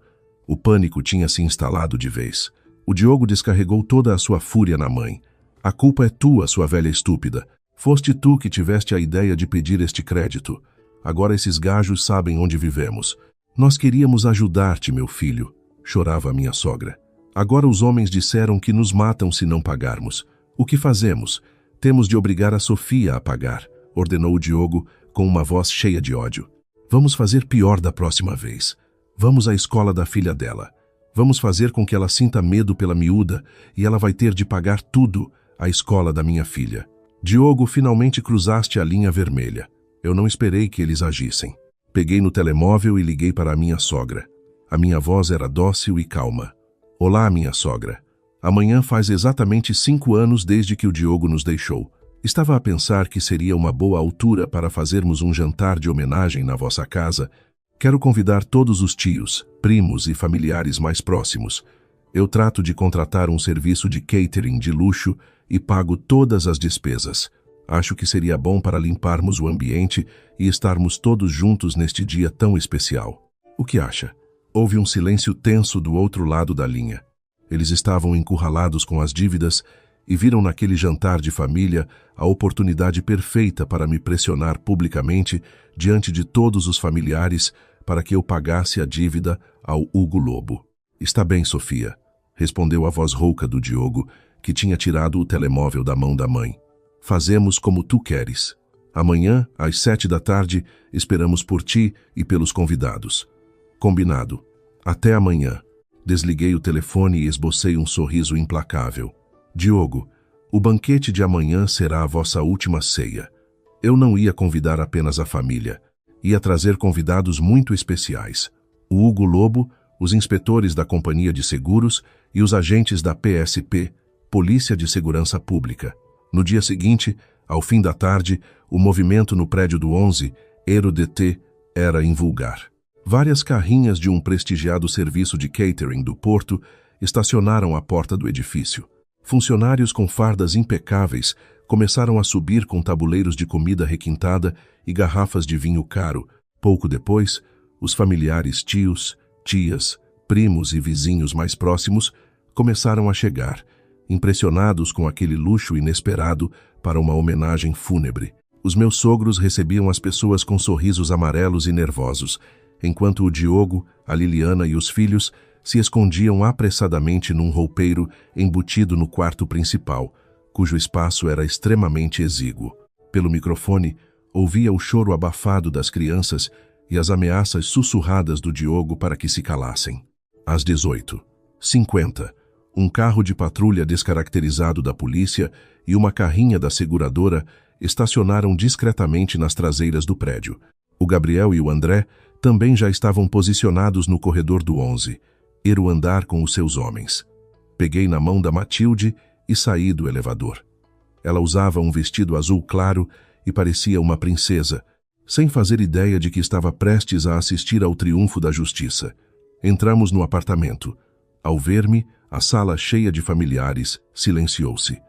O pânico tinha se instalado de vez. O Diogo descarregou toda a sua fúria na mãe. A culpa é tua, sua velha estúpida. Foste tu que tiveste a ideia de pedir este crédito. Agora esses gajos sabem onde vivemos. Nós queríamos ajudar-te, meu filho, chorava a minha sogra. Agora os homens disseram que nos matam se não pagarmos. O que fazemos? Temos de obrigar a Sofia a pagar, ordenou o Diogo com uma voz cheia de ódio. Vamos fazer pior da próxima vez. Vamos à escola da filha dela. Vamos fazer com que ela sinta medo pela miúda e ela vai ter de pagar tudo à escola da minha filha. Diogo, finalmente cruzaste a linha vermelha. Eu não esperei que eles agissem. Peguei no telemóvel e liguei para a minha sogra. A minha voz era dócil e calma. Olá, minha sogra. Amanhã faz exatamente 5 anos desde que o Diogo nos deixou. Estava a pensar que seria uma boa altura para fazermos um jantar de homenagem na vossa casa. Quero convidar todos os tios, primos e familiares mais próximos. Eu trato de contratar um serviço de catering de luxo e pago todas as despesas. Acho que seria bom para limparmos o ambiente e estarmos todos juntos neste dia tão especial. O que acha? Houve um silêncio tenso do outro lado da linha. Eles estavam encurralados com as dívidas e viram naquele jantar de família a oportunidade perfeita para me pressionar publicamente diante de todos os familiares para que eu pagasse a dívida ao Hugo Lobo. Está bem, Sofia, respondeu a voz rouca do Diogo, que tinha tirado o telemóvel da mão da mãe. Fazemos como tu queres. Amanhã, às 7 da tarde, esperamos por ti e pelos convidados. Combinado. Até amanhã. Desliguei o telefone e esbocei um sorriso implacável. Diogo, o banquete de amanhã será a vossa última ceia. Eu não ia convidar apenas a família. Ia trazer convidados muito especiais. O Hugo Lobo, os inspetores da Companhia de Seguros e os agentes da PSP, Polícia de Segurança Pública. No dia seguinte, ao fim da tarde, o movimento no prédio do 11, ERO-DT, era invulgar. Várias carrinhas de um prestigiado serviço de catering do Porto estacionaram à porta do edifício. Funcionários com fardas impecáveis começaram a subir com tabuleiros de comida requintada e garrafas de vinho caro. Pouco depois, os familiares tios, tias, primos e vizinhos mais próximos começaram a chegar, impressionados com aquele luxo inesperado para uma homenagem fúnebre. Os meus sogros recebiam as pessoas com sorrisos amarelos e nervosos, enquanto o Diogo, a Liliana e os filhos se escondiam apressadamente num roupeiro embutido no quarto principal, cujo espaço era extremamente exíguo. Pelo microfone, ouvia o choro abafado das crianças e as ameaças sussurradas do Diogo para que se calassem. Às 18h50, um carro de patrulha descaracterizado da polícia e uma carrinha da seguradora estacionaram discretamente nas traseiras do prédio. O Gabriel e o André também já estavam posicionados no corredor do 11, ir o andar com os seus homens. Peguei na mão da Matilde e saí do elevador. Ela usava um vestido azul claro e parecia uma princesa, sem fazer ideia de que estava prestes a assistir ao triunfo da justiça. Entramos no apartamento. Ao ver-me, a sala cheia de familiares silenciou-se.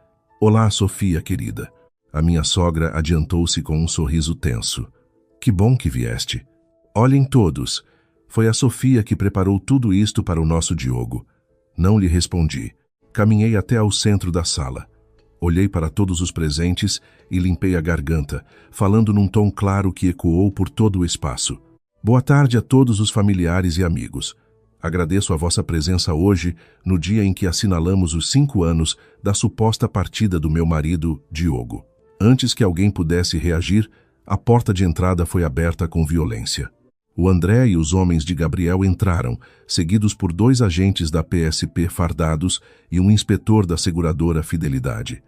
Olá, Sofia, querida. A minha sogra adiantou-se com um sorriso tenso. Que bom que vieste. Olhem todos. Foi a Sofia que preparou tudo isto para o nosso Diogo. Não lhe respondi. Caminhei até ao centro da sala. Olhei para todos os presentes e limpei a garganta, falando num tom claro que ecoou por todo o espaço. Boa tarde a todos os familiares e amigos. Agradeço a vossa presença hoje, no dia em que assinalamos os 5 anos da suposta partida do meu marido, Diogo. Antes que alguém pudesse reagir, a porta de entrada foi aberta com violência. O André e os homens de Gabriel entraram, seguidos por 2 agentes da PSP fardados e um inspetor da seguradora Fidelidade.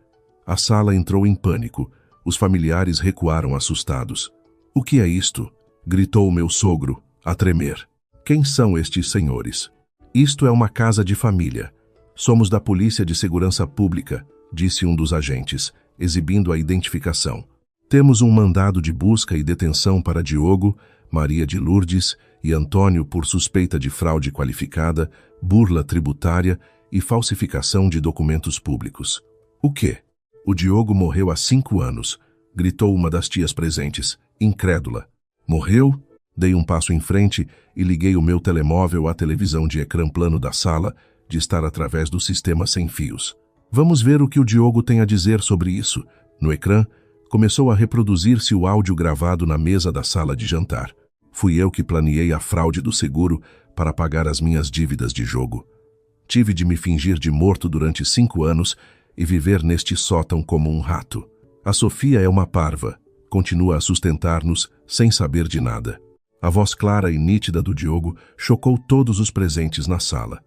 A sala entrou em pânico. Os familiares recuaram assustados. — O que é isto? Gritou o meu sogro, a tremer. Quem são estes senhores? Isto é uma casa de família. Somos da Polícia de Segurança Pública, disse um dos agentes, exibindo a identificação. Temos um mandado de busca e detenção para Diogo, Maria de Lourdes e Antônio por suspeita de fraude qualificada, burla tributária e falsificação de documentos públicos. O quê? O Diogo morreu há 5 anos, gritou uma das tias presentes, incrédula. Morreu? Dei um passo em frente e liguei o meu telemóvel à televisão de ecrã plano da sala, de estar através do sistema sem fios. Vamos ver o que o Diogo tem a dizer sobre isso. No ecrã, começou a reproduzir-se o áudio gravado na mesa da sala de jantar. Fui eu que planeei a fraude do seguro para pagar as minhas dívidas de jogo. Tive de me fingir de morto durante 5 anos e viver neste sótão como um rato. A Sofia é uma parva, continua a sustentar-nos sem saber de nada. A voz clara e nítida do Diogo chocou todos os presentes na sala.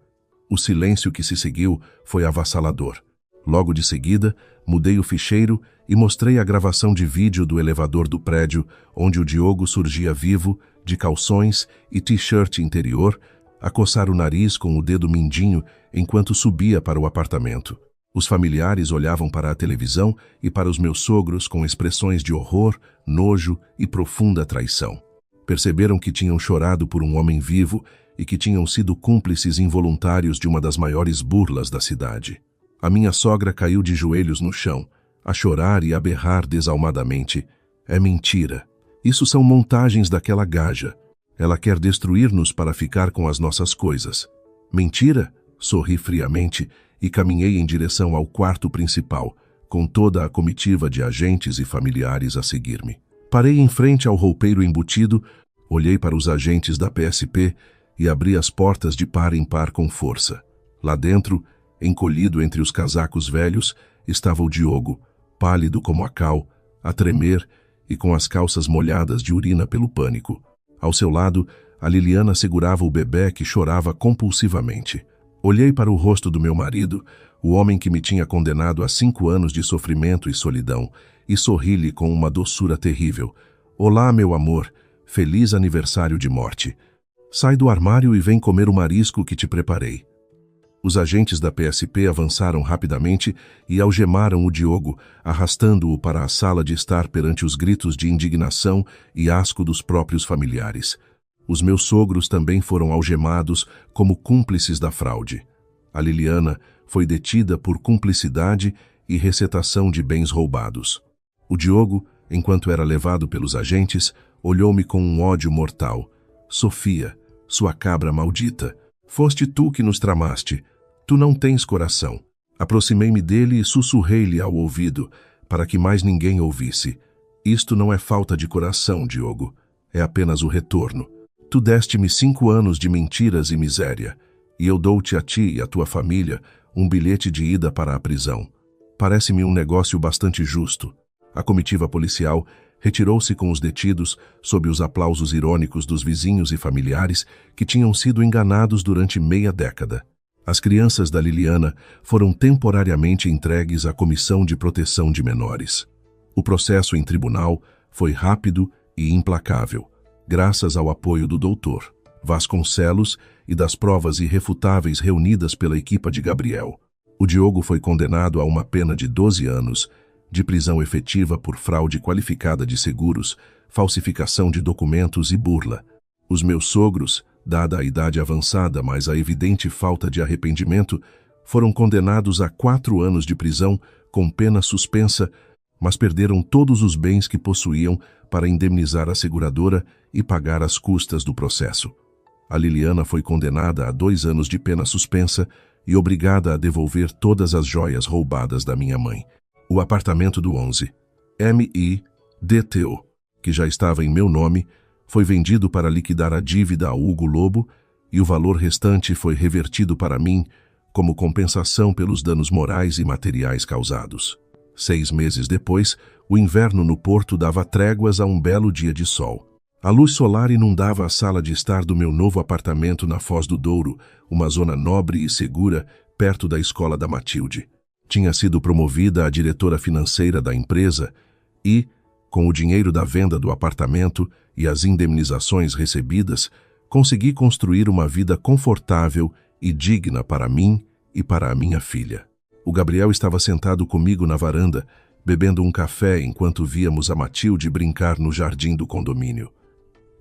O silêncio que se seguiu foi avassalador. Logo de seguida, mudei o ficheiro e mostrei a gravação de vídeo do elevador do prédio, onde o Diogo surgia vivo, de calções e t-shirt interior, a coçar o nariz com o dedo mindinho enquanto subia para o apartamento. Os familiares olhavam para a televisão e para os meus sogros com expressões de horror, nojo e profunda traição. Perceberam que tinham chorado por um homem vivo e que tinham sido cúmplices involuntários de uma das maiores burlas da cidade. A minha sogra caiu de joelhos no chão, a chorar e a berrar desalmadamente. É mentira. Isso são montagens daquela gaja. Ela quer destruir-nos para ficar com as nossas coisas. Mentira? Sorri friamente e caminhei em direção ao quarto principal, com toda a comitiva de agentes e familiares a seguir-me. Parei em frente ao roupeiro embutido, olhei para os agentes da PSP e abri as portas de par em par com força. Lá dentro, encolhido entre os casacos velhos, estava o Diogo, pálido como a cal, a tremer e com as calças molhadas de urina pelo pânico. Ao seu lado, a Liliana segurava o bebê que chorava compulsivamente. Olhei para o rosto do meu marido, o homem que me tinha condenado a 5 anos de sofrimento e solidão, e sorri-lhe com uma doçura terrível. Olá, meu amor, feliz aniversário de morte. Sai do armário e vem comer o marisco que te preparei. Os agentes da PSP avançaram rapidamente e algemaram o Diogo, arrastando-o para a sala de estar perante os gritos de indignação e asco dos próprios familiares. Os meus sogros também foram algemados como cúmplices da fraude. A Liliana foi detida por cumplicidade e recetação de bens roubados. O Diogo, enquanto era levado pelos agentes, olhou-me com um ódio mortal. Sofia, sua cabra maldita, foste tu que nos tramaste. Tu não tens coração. Aproximei-me dele e sussurrei-lhe ao ouvido, para que mais ninguém ouvisse. Isto não é falta de coração, Diogo. É apenas o retorno. Tu deste-me 5 anos de mentiras e miséria, e eu dou-te a ti e a tua família um bilhete de ida para a prisão. Parece-me um negócio bastante justo. A comitiva policial retirou-se com os detidos sob os aplausos irônicos dos vizinhos e familiares que tinham sido enganados durante meia década. As crianças da Liliana foram temporariamente entregues à Comissão de Proteção de Menores. O processo em tribunal foi rápido e implacável, graças ao apoio do doutor Vasconcelos e das provas irrefutáveis reunidas pela equipa de Gabriel. O Diogo foi condenado a uma pena de 12 anos, de prisão efetiva por fraude qualificada de seguros, falsificação de documentos e burla. Os meus sogros, dada a idade avançada, mas a evidente falta de arrependimento, foram condenados a 4 anos de prisão com pena suspensa, mas perderam todos os bens que possuíam para indemnizar a seguradora e pagar as custas do processo. A Liliana foi condenada a 2 anos de pena suspensa e obrigada a devolver todas as joias roubadas da minha mãe. O apartamento do 11, MIDTO, que já estava em meu nome, foi vendido para liquidar a dívida a Hugo Lobo e o valor restante foi revertido para mim como compensação pelos danos morais e materiais causados. 6 meses depois, o inverno no porto dava tréguas a um belo dia de sol. A luz solar inundava a sala de estar do meu novo apartamento na Foz do Douro, uma zona nobre e segura, perto da escola da Matilde. Tinha sido promovida a diretora financeira da empresa e, com o dinheiro da venda do apartamento e as indemnizações recebidas, consegui construir uma vida confortável e digna para mim e para a minha filha. O Gabriel estava sentado comigo na varanda, bebendo um café enquanto víamos a Matilde brincar no jardim do condomínio.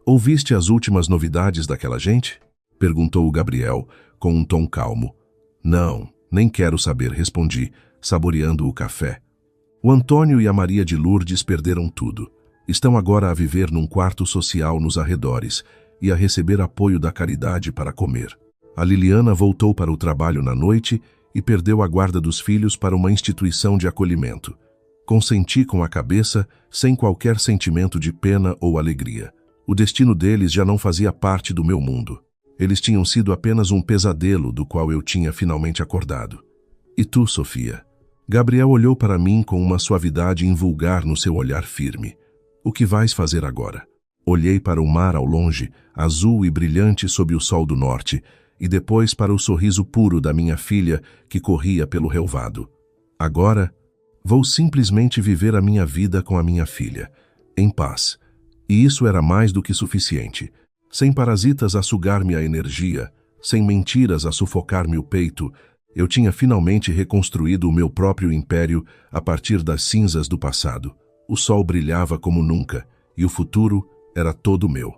Ouviste as últimas novidades daquela gente? Perguntou o Gabriel, com um tom calmo. Não, nem quero saber, respondi, saboreando o café. O Antônio e a Maria de Lourdes perderam tudo. Estão agora a viver num quarto social nos arredores e a receber apoio da caridade para comer. A Liliana voltou para o trabalho na noite e perdeu a guarda dos filhos para uma instituição de acolhimento. Consenti com a cabeça, sem qualquer sentimento de pena ou alegria. O destino deles já não fazia parte do meu mundo. Eles tinham sido apenas um pesadelo do qual eu tinha finalmente acordado. E tu, Sofia? Gabriel olhou para mim com uma suavidade invulgar no seu olhar firme. O que vais fazer agora? Olhei para o mar ao longe, azul e brilhante sob o sol do norte, e depois para o sorriso puro da minha filha que corria pelo relvado. Agora, vou simplesmente viver a minha vida com a minha filha, em paz. E isso era mais do que suficiente. Sem parasitas a sugar-me a energia, sem mentiras a sufocar-me o peito, eu tinha finalmente reconstruído o meu próprio império a partir das cinzas do passado. O sol brilhava como nunca, e o futuro era todo meu.